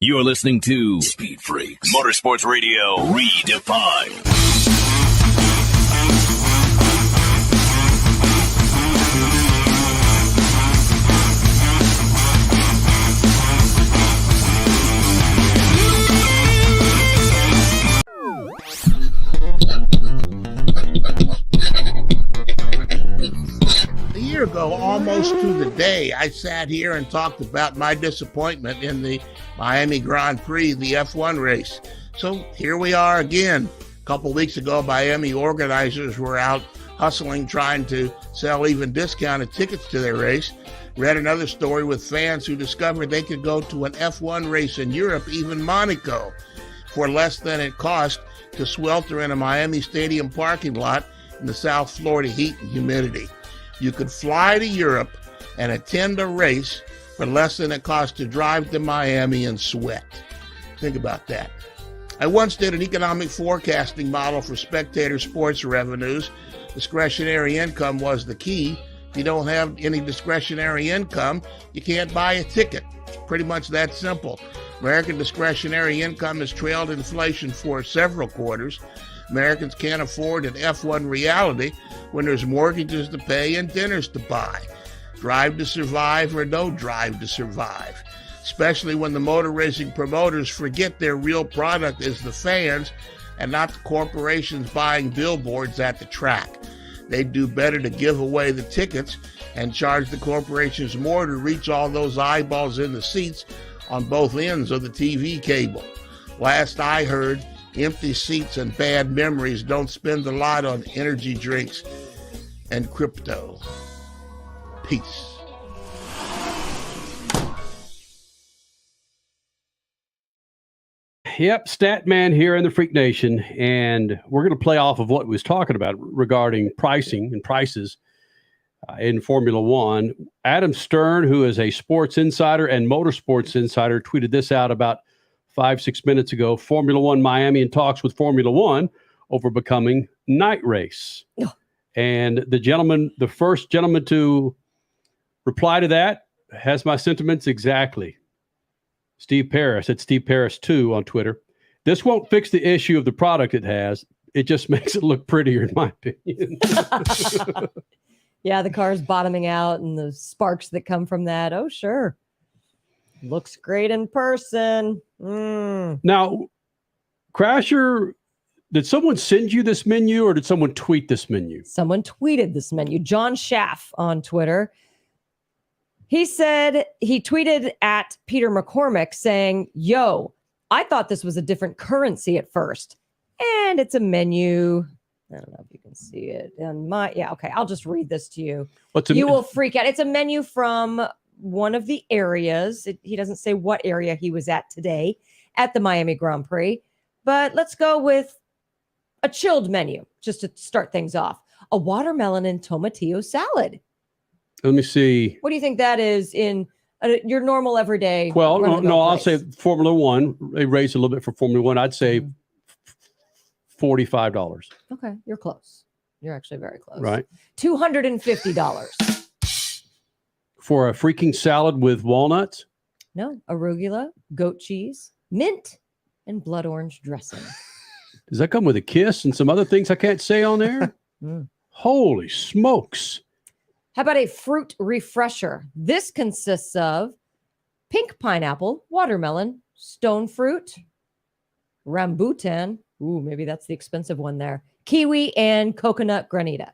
You're listening to Speed Freaks, Motorsports Radio Redefined. close to the day, I sat here and talked about my disappointment in the Miami Grand Prix, the F1 race. So here we are again. A couple weeks ago, Miami organizers were out hustling, trying to sell even discounted tickets to their race. Read another story with fans who discovered they could go to an F1 race in Europe, even Monaco, for less than it cost to swelter in a Miami Stadium parking lot in the South Florida heat and humidity. You could fly to Europe and attend a race for less than it cost to drive to Miami and sweat. Think about that. I once did an economic forecasting model for spectator sports revenues. Discretionary income was the key. If you don't have any discretionary income, you can't buy a ticket. It's pretty much that simple. American discretionary income has trailed inflation for several quarters. Americans can't afford an F1 reality when there's mortgages to pay and dinners to buy. Drive to survive or no drive to survive. Especially when the motor racing promoters forget their real product is the fans and not the corporations buying billboards at the track. They'd do better to give away the tickets and charge the corporations more to reach all those eyeballs in the seats on both ends of the TV cable. Last I heard, empty seats and bad memories don't spend a lot on energy drinks and crypto. Peace. Yep, Statman here in the Freak Nation, and we're going to play off of what we was talking about regarding pricing and prices in Formula One. Adam Stern, who is a sports insider and motorsports insider, tweeted this out about 5-6 minutes ago. Formula One Miami in talks with Formula One over becoming night race. And the first gentleman to reply to that has my sentiments exactly. Steve Paris at Steve Paris 2 on Twitter. This won't fix the issue of the product it has. It just makes it look prettier, in my opinion. Yeah, the car's bottoming out and the sparks that come from that. Oh, sure. Looks great in person. Now, Crasher, did someone send you this menu or did someone tweet this menu? Someone tweeted this menu. John Schaff on Twitter. He said, he tweeted at Peter McCormick saying, yo, I thought this was a different currency at first. And it's a menu. I don't know if you can see it. Okay, I'll just read this to you. You will freak out. It's a menu from one of the areas. He doesn't say what area he was at today at the Miami Grand Prix. But let's go with a chilled menu, just to start things off. A watermelon and tomatillo salad. Let me see. What do you think that is in your normal everyday? Well, no, I'll say Formula One. They raised a little bit for Formula One. I'd say $45. Okay, you're close. You're actually very close. Right. $250. For a freaking salad with walnuts? No, arugula, goat cheese, mint, and blood orange dressing. Does that come with a kiss and some other things I can't say on there? Holy smokes. How about a fruit refresher? This consists of pink pineapple, watermelon, stone fruit, rambutan. Ooh, maybe that's the expensive one there. Kiwi and coconut granita.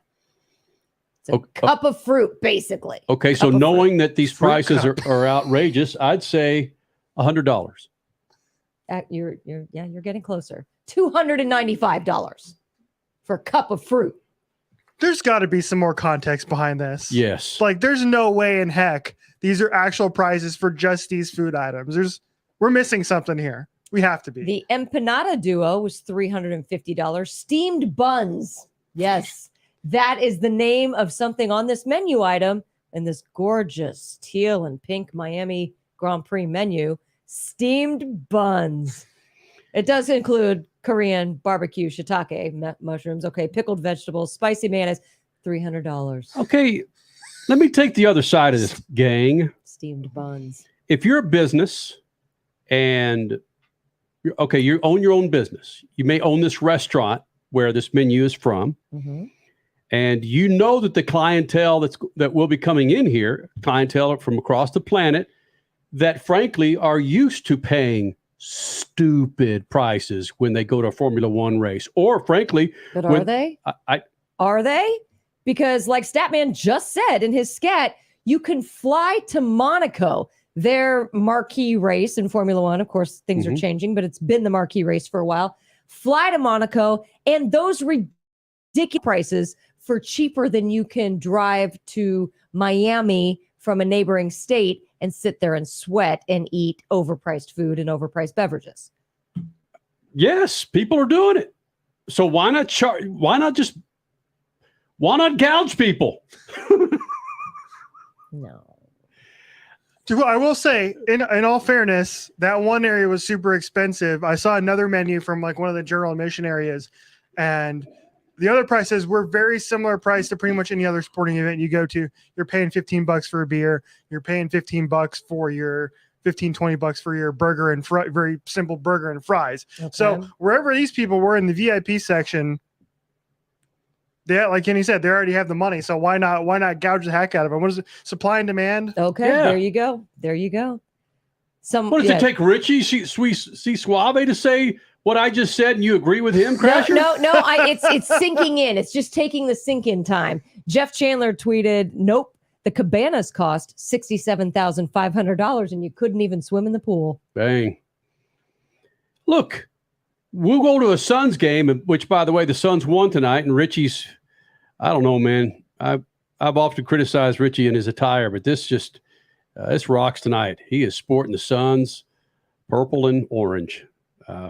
It's a cup of fruit, basically. Okay, so knowing that these prices are outrageous, I'd say $100. You're getting closer. $295 for a cup of fruit. There's got to be some more context behind this. Yes. Like, there's no way in heck these are actual prices for just these food items. We're missing something here. We have to be. The empanada duo was $350. Steamed buns. Yes. That is the name of something on this menu item in this gorgeous teal and pink Miami Grand Prix menu. Steamed buns. It does include Korean barbecue shiitake mushrooms. Okay, pickled vegetables, spicy mayonnaise, $300. Okay, let me take the other side of this, gang. Steamed buns. If you're a business and you own your own business, you may own this restaurant where this menu is from, and you know that the clientele that will be coming in here, clientele from across the planet, that frankly are used to paying stupid prices when they go to a Formula One race, or frankly, are they? Are they? Because like Statman just said in his scat, You can fly to Monaco, their marquee race in Formula One. Of course, things are changing, but it's been the marquee race for a while. Fly to Monaco, and those ridiculous prices for cheaper than you can drive to Miami from a neighboring state and sit there and sweat and eat overpriced food and overpriced beverages. Yes, people are doing it. So why not gouge people? No. I will say, in all fairness, that one area was super expensive. I saw another menu from like one of the general admission areas, and the other prices were very similar price to pretty much any other sporting event you go to. You're paying $15 for a beer. You're paying $15 for your $20 for your burger and very simple burger and fries. Okay. So wherever these people were in the VIP section, they, like Kenny said, they already have the money. So why not gouge the heck out of them? What is it? Supply and demand. Okay, yeah. There you go. What does it take, Richie C. Suave, to say what I just said, and you agree with him, Crasher? No. It's sinking in. It's just taking the sink in time. Jeff Chandler tweeted, "Nope, the cabanas cost $67,500, and you couldn't even swim in the pool." Bang. Look, we'll go to a Suns game, which, by the way, the Suns won tonight, and Richie's, I don't know, man. I've often criticized Richie and his attire, but this just this rocks tonight. He is sporting the Suns purple and orange.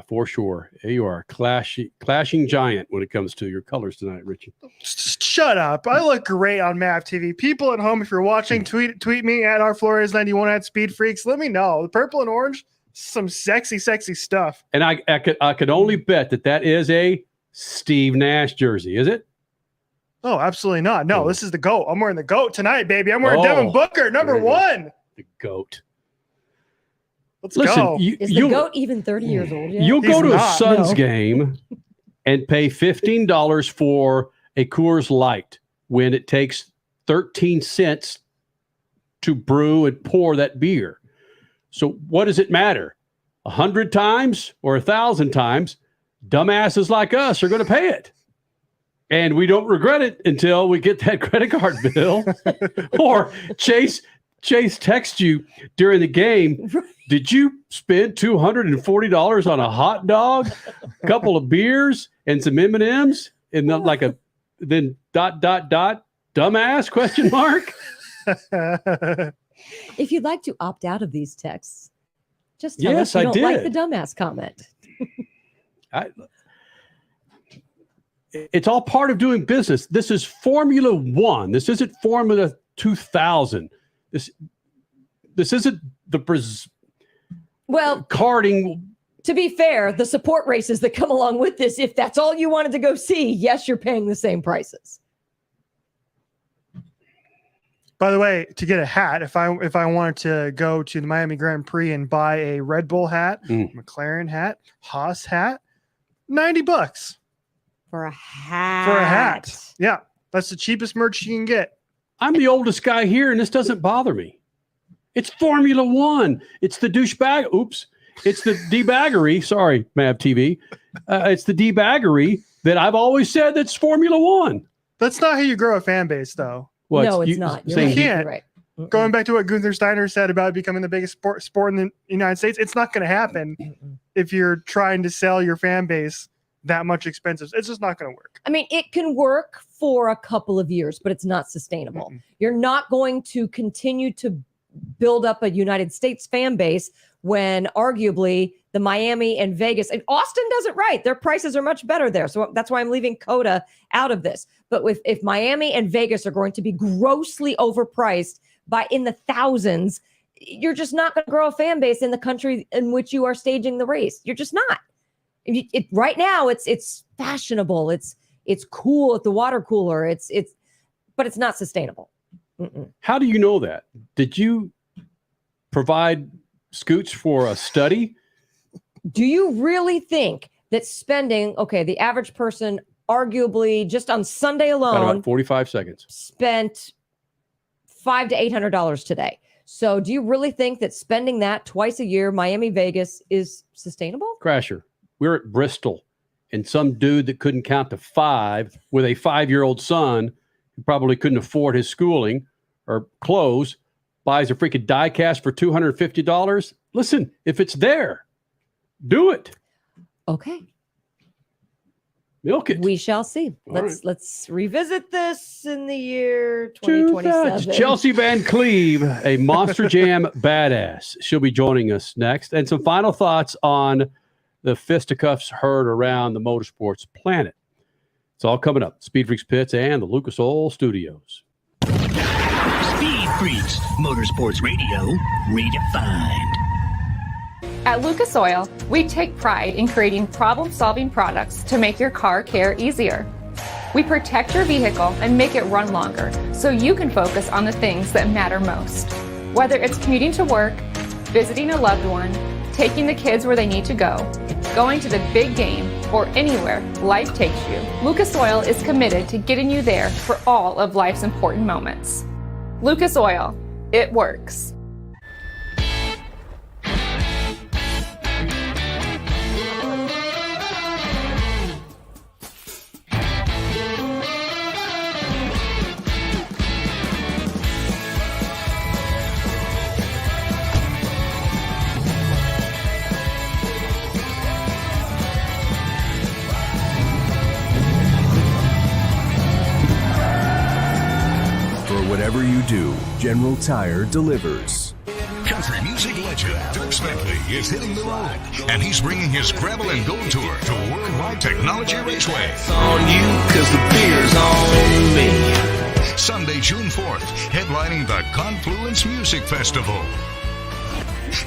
For sure. You are a clashing giant when it comes to your colors tonight, Richie. Shut up. I look great on MAV TV. People at home, if you're watching, tweet me at rflores91 at Speed Freaks. Let me know. The purple and orange, some sexy stuff. And I could only bet that is a Steve Nash jersey, is it? Oh, absolutely not. No, This is the GOAT. I'm wearing the GOAT tonight, baby. I'm wearing Devin Booker, number 1. The GOAT. Let's go. Is the GOAT even 30 years old yet? You'll go to a Suns game and pay $15 for a Coors Light when it takes 13 cents to brew and pour that beer. So what does it matter? 100 times or 1,000 times? Dumbasses like us are going to pay it. And we don't regret it until we get that credit card bill. Or Chase texts you during the game, did you spend $240 on a hot dog, a couple of beers, and some M&Ms? And then ... dumbass question mark? If you'd like to opt out of these texts, just tell us you don't like the dumbass comment. It's all part of doing business. This is Formula One. This isn't Formula 2000. This isn't the karting. To be fair, the support races that come along with this, if that's all you wanted to go see, yes, you're paying the same prices. By the way, to get a hat, if I wanted to go to the Miami Grand Prix and buy a Red Bull hat, McLaren hat, Haas hat, $90 for a hat. Yeah, that's the cheapest merch you can get. I'm the oldest guy here, and this doesn't bother me. It's Formula One. It's the douchebag. Oops. It's the debaggery. Sorry, MAV TV. It's the debaggery that I've always said that's Formula One. That's not how you grow a fan base, though. Well, no, it's not. You can't. Right. Going back to what Gunther Steiner said about becoming the biggest sport in the United States, it's not going to happen if you're trying to sell your fan base that much expensive. It's just not going to work. I mean, it can work for a couple of years, but it's not sustainable. You're not going to continue to build up a United States fan base when arguably the Miami and Vegas and Austin does it right. Their prices are much better there. So that's why I'm leaving COTA out of this. But if Miami and Vegas are going to be grossly overpriced by in the thousands, you're just not going to grow a fan base in the country in which you are staging the race. You're just not. Right now, it's fashionable. It's cool at the water cooler. But it's not sustainable. How do you know that? Did you provide Scoots for a study? Do you really think that spending, the average person arguably just on Sunday alone, got about 45 seconds, spent $500 to $800 today. So do you really think that spending that twice a year, Miami, Vegas, is sustainable? Crasher, we're at Bristol, and some dude that couldn't count to 5 with a 5-year-old son who probably couldn't afford his schooling or clothes, buys a freaking die cast for $250. Listen, if it's there, do it. Okay. Milk it. We shall see. All Let's revisit this in the year 2027. Chelsea Van Cleve, a Monster Jam badass. She'll be joining us next. And some final thoughts on the fisticuffs heard around the motorsports planet. It's all coming up. Speed Freaks Pits and the Lucas Oil Studios. Speed Freaks, Motorsports Radio, redefined. At Lucas Oil, we take pride in creating problem-solving products to make your car care easier. We protect your vehicle and make it run longer so you can focus on the things that matter most. Whether it's commuting to work, visiting a loved one, taking the kids where they need to go, going to the big game, or anywhere life takes you, Lucas Oil is committed to getting you there for all of life's important moments. Lucas Oil, it works. Whatever you do, General Tire delivers. Country music legend Dirk Bentley is hitting the road, and he's bringing his Gravel and Gold Tour to Worldwide Technology Raceway. It's on you, cause the beer's on me. Sunday, June 4th, headlining the Confluence Music Festival.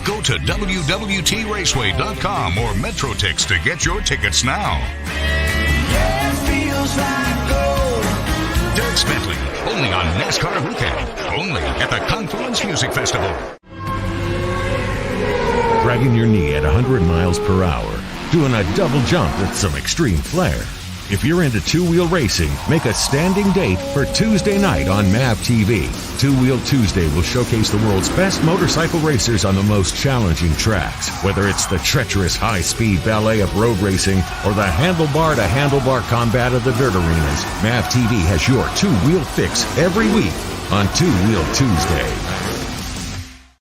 Go to www.traceway.com or MetroTix to get your tickets now. Yeah, it feels like gold. Dirk Bentley, only on NASCAR Weekend, only at the Confluence Music Festival. Dragging your knee at 100 miles per hour, doing a double jump with some extreme flair. If you're into two-wheel racing, make a standing date for Tuesday night on MAV TV. Two-Wheel Tuesday will showcase the world's best motorcycle racers on the most challenging tracks. Whether it's the treacherous high-speed ballet of road racing or the handlebar-to-handlebar combat of the dirt arenas, MAV TV has your two-wheel fix every week on Two-Wheel Tuesday.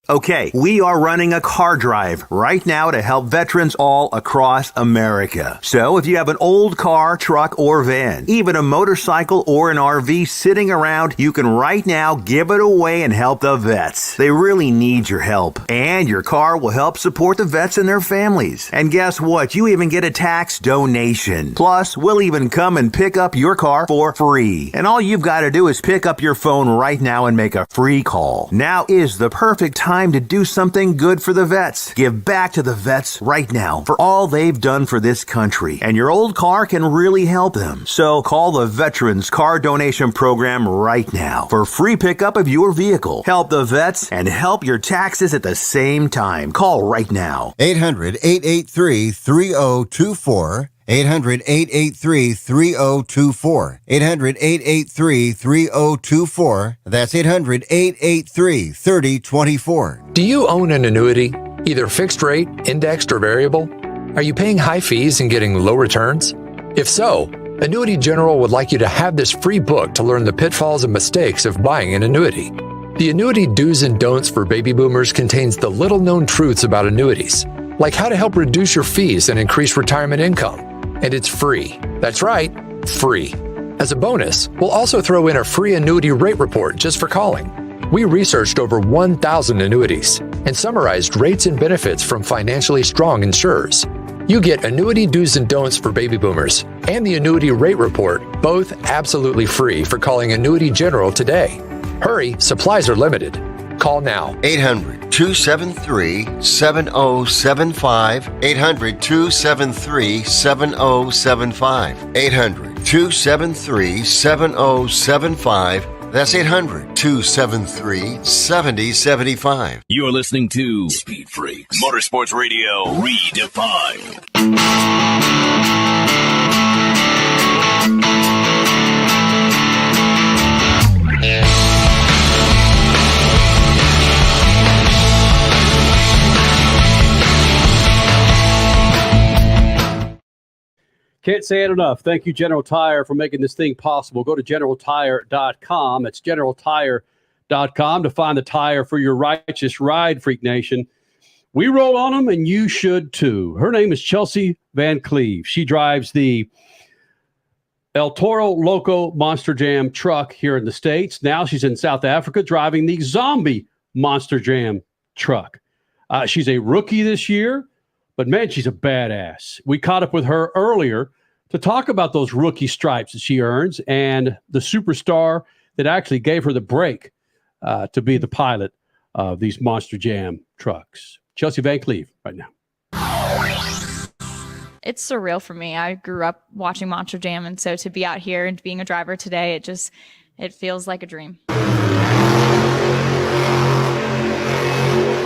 Okay, we are running a car drive right now to help veterans all across America. So if you have an old car, truck, or van, even a motorcycle or an RV sitting around, you can right now give it away and help the vets. They really need your help. And your car will help support the vets and their families. And guess what? You even get a tax donation. Plus, we'll even come and pick up your car for free. And all you've got to do is pick up your phone right now and make a free call. Now is the perfect time to do something good for the vets. Give back to the vets right now for all they've done for this country. And your old car can really help them. So call the Veterans Car Donation Program right now for free pickup of your vehicle. Help the vets and help your taxes at the same time. Call right now. 800-883-3024. 800-883-3024. 800-883-3024. That's 800-883-3024. Do you own an annuity, either fixed rate, indexed, or variable? Are you paying high fees and getting low returns? If so, Annuity General would like you to have this free book to learn the pitfalls and mistakes of buying an annuity. The Annuity Do's and Don'ts for Baby Boomers contains the little-known truths about annuities, like how to help reduce your fees and increase retirement income. And it's free. That's right, free. As a bonus, we'll also throw in a free annuity rate report just for calling. We researched over 1,000 annuities and summarized rates and benefits from financially strong insurers. You get Annuity Do's and Don'ts for Baby Boomers and the Annuity Rate Report, both absolutely free for calling Annuity General today. Hurry, supplies are limited. Call now. 800-273-7075. 800-273-7075. 800-273-7075. That's 800-273-7075. You're listening to Speed Freaks Motorsports Radio Redefined. Can't say it enough. Thank you, General Tire, for making this thing possible. Go to generaltire.com. That's generaltire.com. freakradio.com to find the tire for your righteous ride, Freak Nation. We roll on them, and you should too. Her name is Chelsea Van Cleve. She drives the El Toro Loco Monster Jam truck here in the States. Now she's in South Africa driving the Zombie Monster Jam truck. She's a rookie this year, but man, she's a badass. We caught up with her earlier to talk about those rookie stripes that she earns and the superstar that actually gave her the break to be the pilot of these Monster Jam trucks. Chelsea Van Cleve right now. It's surreal for me. I grew up watching Monster Jam, and so to be out here and being a driver today, it feels like a dream.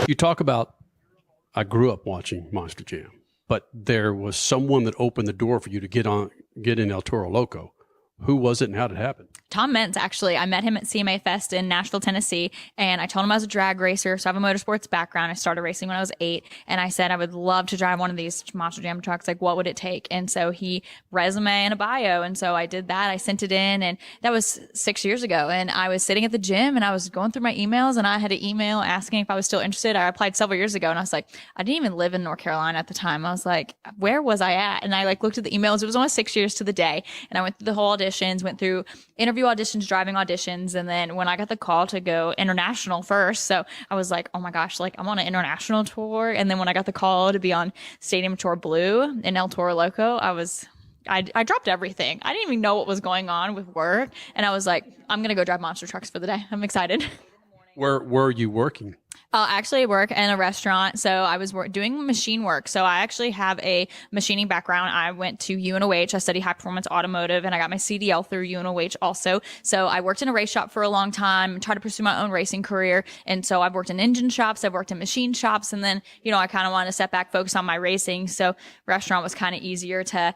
You talk about, I grew up watching Monster Jam, but there was someone that opened the door for you to get in El Toro Loco. Who was it and how did it happen? Tom Mentz, actually. I met him at CMA Fest in Nashville, Tennessee, and I told him I was a drag racer, so I have a motorsports background. I started racing when I was 8, and I said I would love to drive one of these Monster Jam trucks. Like, what would it take? And so he resume and a bio, and so I did that. I sent it in, and that was 6 years ago, and I was sitting at the gym, and I was going through my emails, and I had an email asking if I was still interested. I applied several years ago, and I was like, I didn't even live in North Carolina at the time. I was like, where was I at? And I looked at the emails. It was almost 6 years to the day, and I went through the whole auditions, went through interview auditions, driving auditions, and then when I got the call to go international first, so I was like, oh my gosh, like I'm on an international tour. And then when I got the call to be on Stadium Tour Blue in El Toro Loco, I dropped everything. I didn't even know what was going on with work, and I was like, I'm gonna go drive monster trucks for the day. I'm excited. Where were you working? Actually, I work in a restaurant, so I was doing machine work. So I actually have a machining background. I went to UNOH. I studied high performance automotive, and I got my CDL through UNOH also. So I worked in a race shop for a long time, tried to pursue my own racing career. And so I've worked in engine shops, I've worked in machine shops, and then, I kind of wanted to step back, focus on my racing. So restaurant was kind of easier to,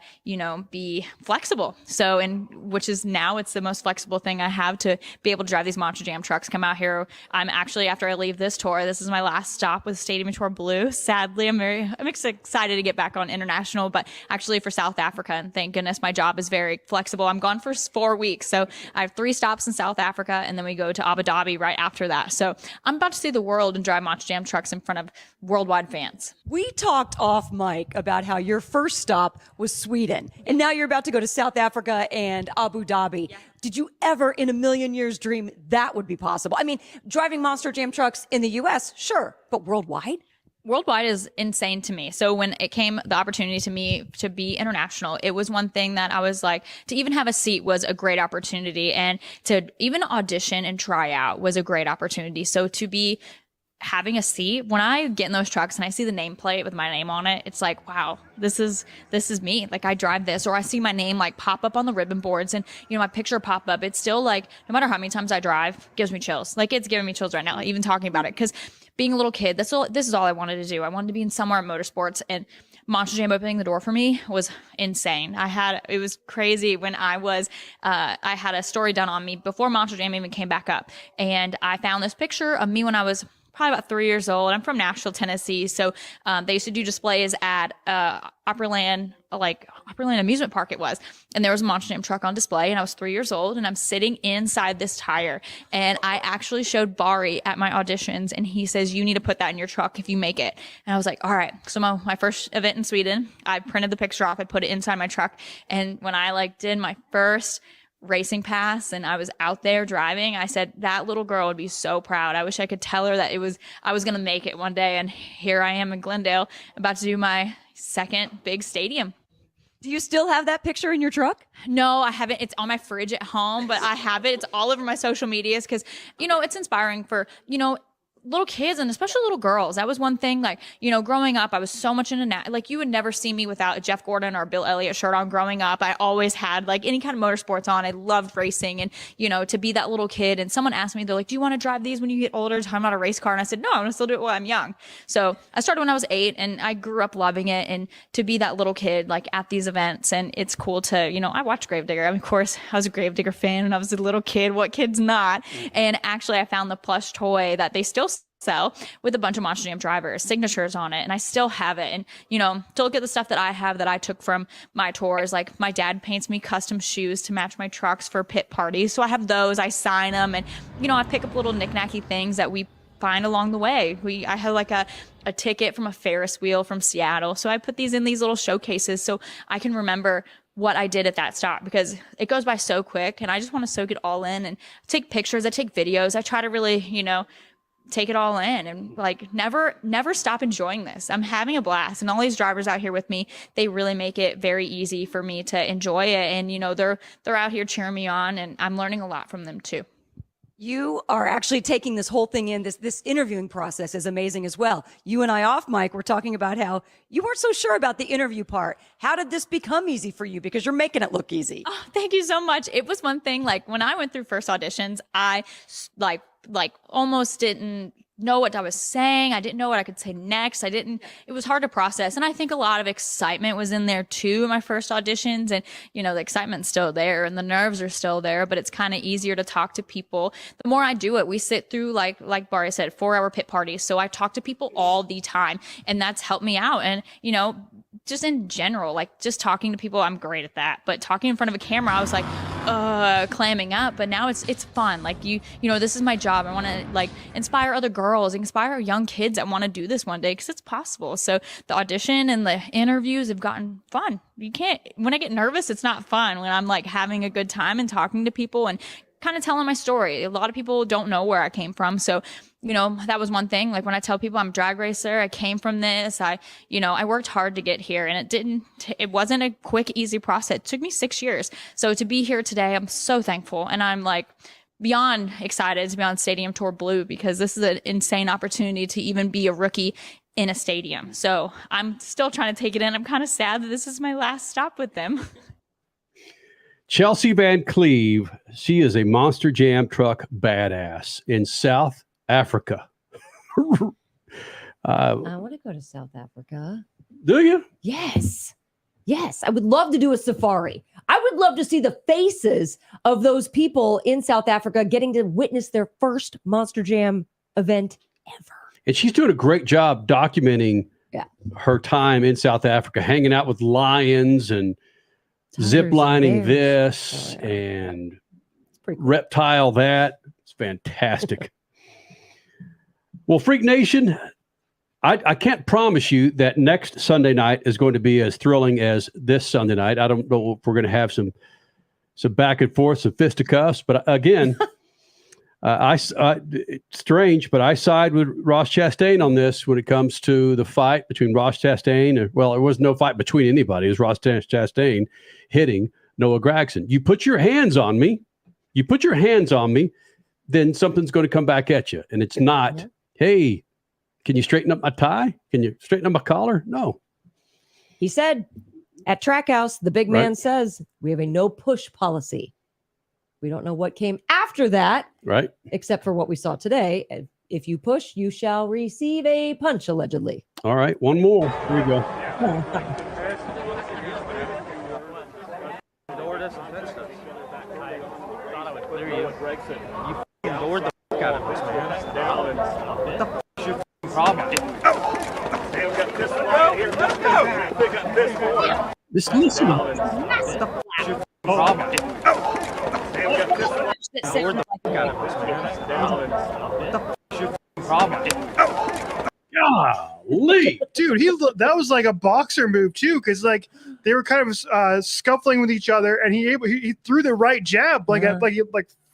be flexible. So, which is now it's the most flexible thing I have to be able to drive these Monster Jam trucks, come out here. I'm actually, after I leave this tour, this is my last stop with Stadium Tour Blue. Sadly, I'm excited to get back on international, but actually for South Africa, and thank goodness my job is very flexible. I'm gone for 4 weeks, so I have 3 stops in South Africa, and then we go to Abu Dhabi right after that. So I'm about to see the world and drive Monster Jam trucks in front of worldwide fans. We talked off mic about how your first stop was Sweden, and now you're about to go to South Africa and Abu Dhabi. Yeah. Did you ever in a million years dream that would be possible? I mean, driving Monster Jam trucks in the U.S., sure, but worldwide? Worldwide is insane to me. So when it came the opportunity to me to be international, it was one thing that I was like, to even have a seat was a great opportunity, and to even audition and try out was a great opportunity. So to be having a seat, when I get in those trucks and I see the nameplate with my name on it, it's like, wow, this is me. Like, I drive this, or I see my name like pop up on the ribbon boards, and my picture pop up. It's still like, no matter how many times I drive, gives me chills. Like, it's giving me chills right now, even talking about it, because being a little kid, this is all I wanted to do. I wanted to be in somewhere in motorsports, and Monster Jam opening the door for me was insane. It was crazy when I had a story done on me before Monster Jam even came back up, and I found this picture of me when I was probably about 3 years old. I'm from Nashville, Tennessee. So they used to do displays at Opryland amusement park it was. And there was a Monster Jam truck on display, and I was 3 years old, and I'm sitting inside this tire. And I actually showed Bari at my auditions, and he says, you need to put that in your truck if you make it. And I was like, all right. So my first event in Sweden, I printed the picture off, I put it inside my truck. And when I did my first racing pass and I was out there driving, I said, that little girl would be so proud. I wish I could tell her that I was going to make it one day. And here I am in Glendale about to do my second big stadium. Do you still have that picture in your truck? No, I haven't. It's on my fridge at home, but I have it. It's all over my social medias because, it's inspiring for, little kids and especially little girls. That was one thing, growing up, I was so much into you would never see me without a Jeff Gordon or a Bill Elliott shirt on growing up. I always had any kind of motorsports on. I loved racing, and, to be that little kid. And someone asked me, they're like, do you want to drive these when you get older? I'm not a race car. And I said, no, I'm going to still do it while I'm young. So I started when I was 8, and I grew up loving it. And to be that little kid, at these events, and it's cool to, I watched Gravedigger. I mean, of course, I was a Gravedigger fan when I was a little kid. What kid's not? And actually, I found the plush toy that they still sell with a bunch of Monster Jam drivers, signatures on it, and I still have it. And to look at the stuff that I have that I took from my tours, like my dad paints me custom shoes to match my trucks for pit parties, so I have those. I sign them, and I pick up little knickknacky things that we find along the way. I had like a ticket from a Ferris wheel from Seattle, so I put these in these little showcases so I can remember what I did at that stop, because it goes by so quick, and I just want to soak it all in and take pictures. I take videos. I try to really take it all in and like never stop enjoying this. I'm having a blast, and all these drivers out here with me, they really make it very easy for me to enjoy it. And they're out here cheering me on, and I'm learning a lot from them too. You are actually taking this whole thing in. This interviewing process is amazing as well. You and I off mic were talking about how you weren't so sure about the interview part. How did this become easy for you? Because you're making it look easy. Oh, thank you so much. It was one thing, like when I went through first auditions, I like almost didn't know what I was saying. I didn't know what I could say next. It was hard to process. And I think a lot of excitement was in there too in my first auditions. And, the excitement's still there and the nerves are still there, but it's kind of easier to talk to people. The more I do it, we sit through, like Barry said, 4-hour pit parties. So I talk to people all the time, and that's helped me out. And, just in general, like just talking to people, I'm great at that. But talking in front of a camera, I was like, clamming up. But now it's fun. Like this is my job. I want to inspire other girls, inspire young kids that want to do this one day, because it's possible. So the audition and the interviews have gotten fun. When I get nervous, it's not fun. When I'm having a good time and talking to people and kind of telling my story. A lot of people don't know where I came from. So, that was one thing. Like when I tell people I'm a drag racer, I came from this, I worked hard to get here, and it wasn't a quick, easy process. It took me 6 years. So to be here today, I'm so thankful. And I'm beyond excited to be on Stadium Tour Blue, because this is an insane opportunity to even be a rookie in a stadium. So I'm still trying to take it in. I'm kind of sad that this is my last stop with them. Chelsea Van Cleve, she is a Monster Jam truck badass in South Africa. I want to go to South Africa. Do you? Yes. I would love to do a safari. I would love to see the faces of those people in South Africa getting to witness their first Monster Jam event ever. And she's doing a great job documenting her time in South Africa, hanging out with lions and zip lining this and reptile that. It's fantastic. Well, Freak Nation, I can't promise you that next Sunday night is going to be as thrilling as this Sunday night. I don't know if we're going to have some back and forth, some fisticuffs, but again, it's strange, but I side with Ross Chastain on this when it comes to the fight between Ross Chastain. Well, there was no fight between anybody. It was Ross Chastain hitting Noah Gragson. You put your hands on me, then something's going to come back at you. And it's not, hey, can you straighten up my tie? Can you straighten up my collar? No. He said at Trackhouse, the big man says, we have a no push policy. We don't know what came after that, right? Except for what we saw today. If you push, you shall receive a punch, allegedly. All right, one more. Here we go. Door doesn't touch us. I thought I would clear you. You lured the fuck out of us, man. What the fuck is your problem? This listen. What's the fuck is your problem? Golly. Dude, that was like a boxer move too, because they were kind of scuffling with each other, and he threw the right jab like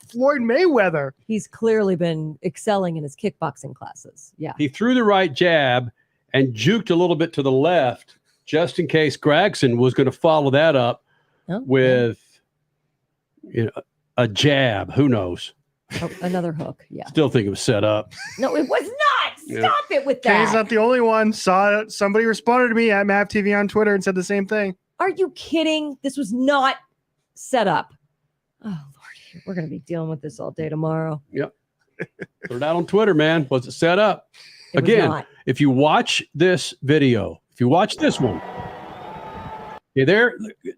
Floyd Mayweather. He's clearly been excelling in his kickboxing classes. Yeah, he threw the right jab and juked a little bit to the left, just in case Gragson was going to follow that up with a jab. Who knows? Another hook. Yeah. Still think it was set up. No, it was not. Stop it with that. Kenny's not the only one. Saw it. Somebody responded to me at MapTV on Twitter and said the same thing. Are you kidding? This was not set up. Oh, Lord. We're going to be dealing with this all day tomorrow. Yep. Put it out on Twitter, man. Was it set up? Again, if you watch this video, if you watch this one,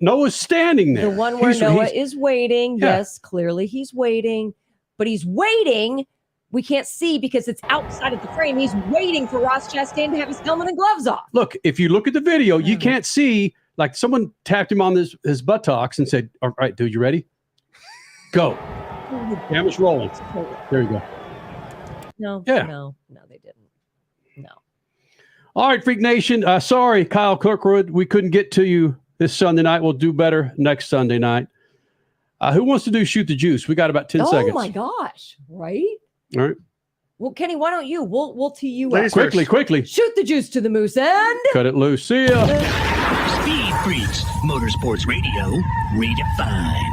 Noah's standing there. The one where Noah is waiting. Yeah. Yes, clearly he's waiting. But he's waiting we can't see because it's outside of the frame. He's waiting for Ross Chastain to have his helmet and gloves off. Look, if you look at the video, you can't see, like someone tapped him on his buttocks and said, all right, dude, you ready? Go. Camera's rolling. There you go. No, Yeah. no, they didn't. No. All right, Freak Nation. Sorry, Kyle Kirkwood. We couldn't get to you this Sunday night. We'll do better next Sunday night. Who wants to do Shoot the Juice? We got about 10 seconds. Oh my gosh! Right? All right. Well, Kenny, why don't you? We'll tee you Ladies up. quickly. Shoot the juice to the moose end. Cut it loose. See ya. Speed Freaks, Motorsports Radio, redefined.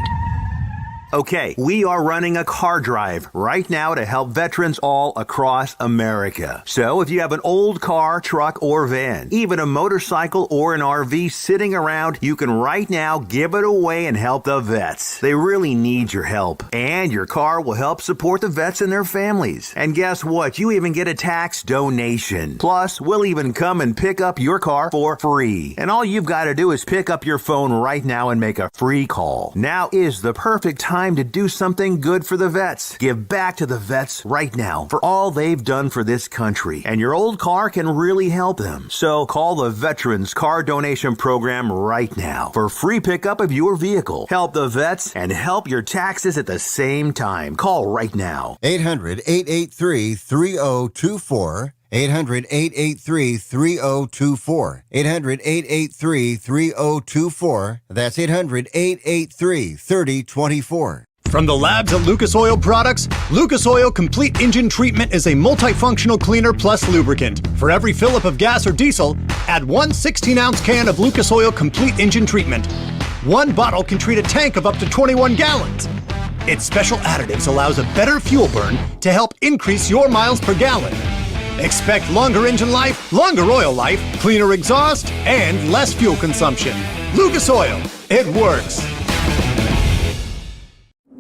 Okay, we are running a car drive right now to help veterans all across America. So if you have an old car, truck, or van, even a motorcycle or an RV sitting around, you can right now give it away and help the vets. They really need your help. And your car will help support the vets and their families. And guess what? You even get a tax donation. Plus, we'll even come and pick up your car for free. And all you've got to do is pick up your phone right now and make a free call. Now is the perfect time to do something good for the vets. Give back to the vets right now for all they've done for this country. And your old car can really help them. So call the Veterans Car Donation Program right now for free pickup of your vehicle. Help the vets and help your taxes at the same time. Call right now. 800-883-3024. 800-883-3024. 800-883-3024. That's 800-883-3024. From the labs at Lucas Oil Products, Lucas Oil Complete Engine Treatment is a multifunctional cleaner plus lubricant. For every fill-up of gas or diesel, add one 16-ounce can of Lucas Oil Complete Engine Treatment. One bottle can treat a tank of up to 21 gallons. Its special additives allows a better fuel burn to help increase your miles per gallon. Expect longer engine life, longer oil life, cleaner exhaust, and less fuel consumption. Lucas Oil, it works.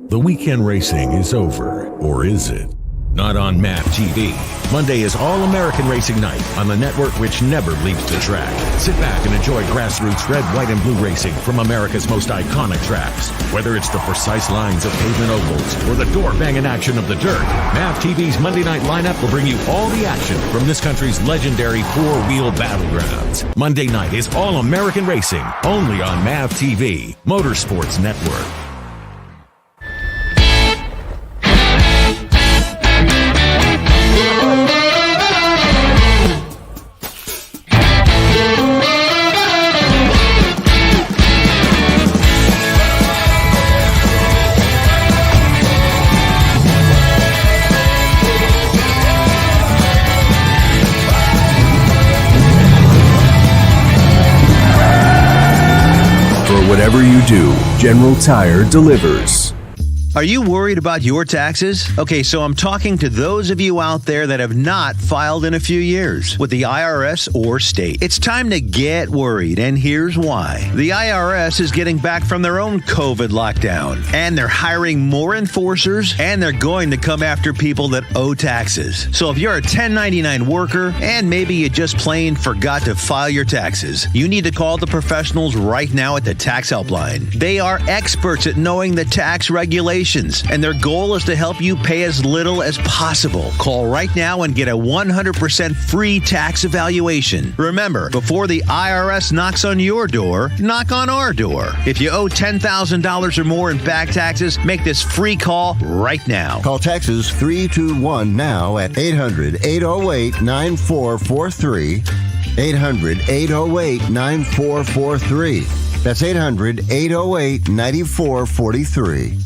The weekend racing is over, or is it? Not on MAP TV. Monday is All-American Racing Night on the network which never leaves the track. Sit back and enjoy grassroots red, white, and blue racing from America's most iconic tracks. Whether it's the precise lines of pavement ovals or the door-banging action of the dirt, MAP TV's Monday night lineup will bring you all the action from this country's legendary four-wheel battlegrounds. Monday night is All-American Racing, only on MAP TV, Motorsports Network. Whatever you do, General Tire delivers. Are you worried about your taxes? Okay, so I'm talking to those of you out there that have not filed in a few years with the IRS or state. It's time to get worried, and here's why. The IRS is getting back from their own COVID lockdown, and they're hiring more enforcers, and they're going to come after people that owe taxes. So if you're a 1099 worker, and maybe you just plain forgot to file your taxes, you need to call the professionals right now at the Tax Helpline. They are experts at knowing the tax regulations, and their goal is to help you pay as little as possible. Call right now and get a 100% free tax evaluation. Remember, before the IRS knocks on your door, knock on our door. If you owe $10,000 or more in back taxes, make this free call right now. Call Taxes 321 now at 800-808-9443. 800-808-9443. That's 800-808-9443.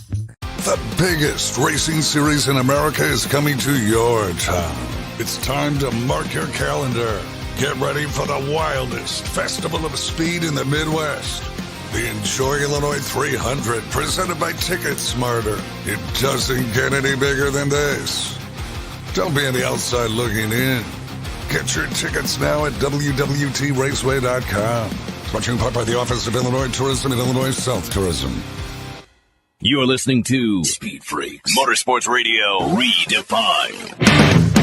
The biggest racing series in America is coming to your town. It's time to mark your calendar. Get ready for the wildest festival of speed in the Midwest. The Enjoy Illinois 300, presented by Ticket Smarter. It doesn't get any bigger than this. Don't be on the outside looking in. Get your tickets now at www.raceway.com. Brought to you in part by the Office of Illinois Tourism and Illinois South Tourism. You're listening to Speed Freaks, Motorsports Radio, redefined.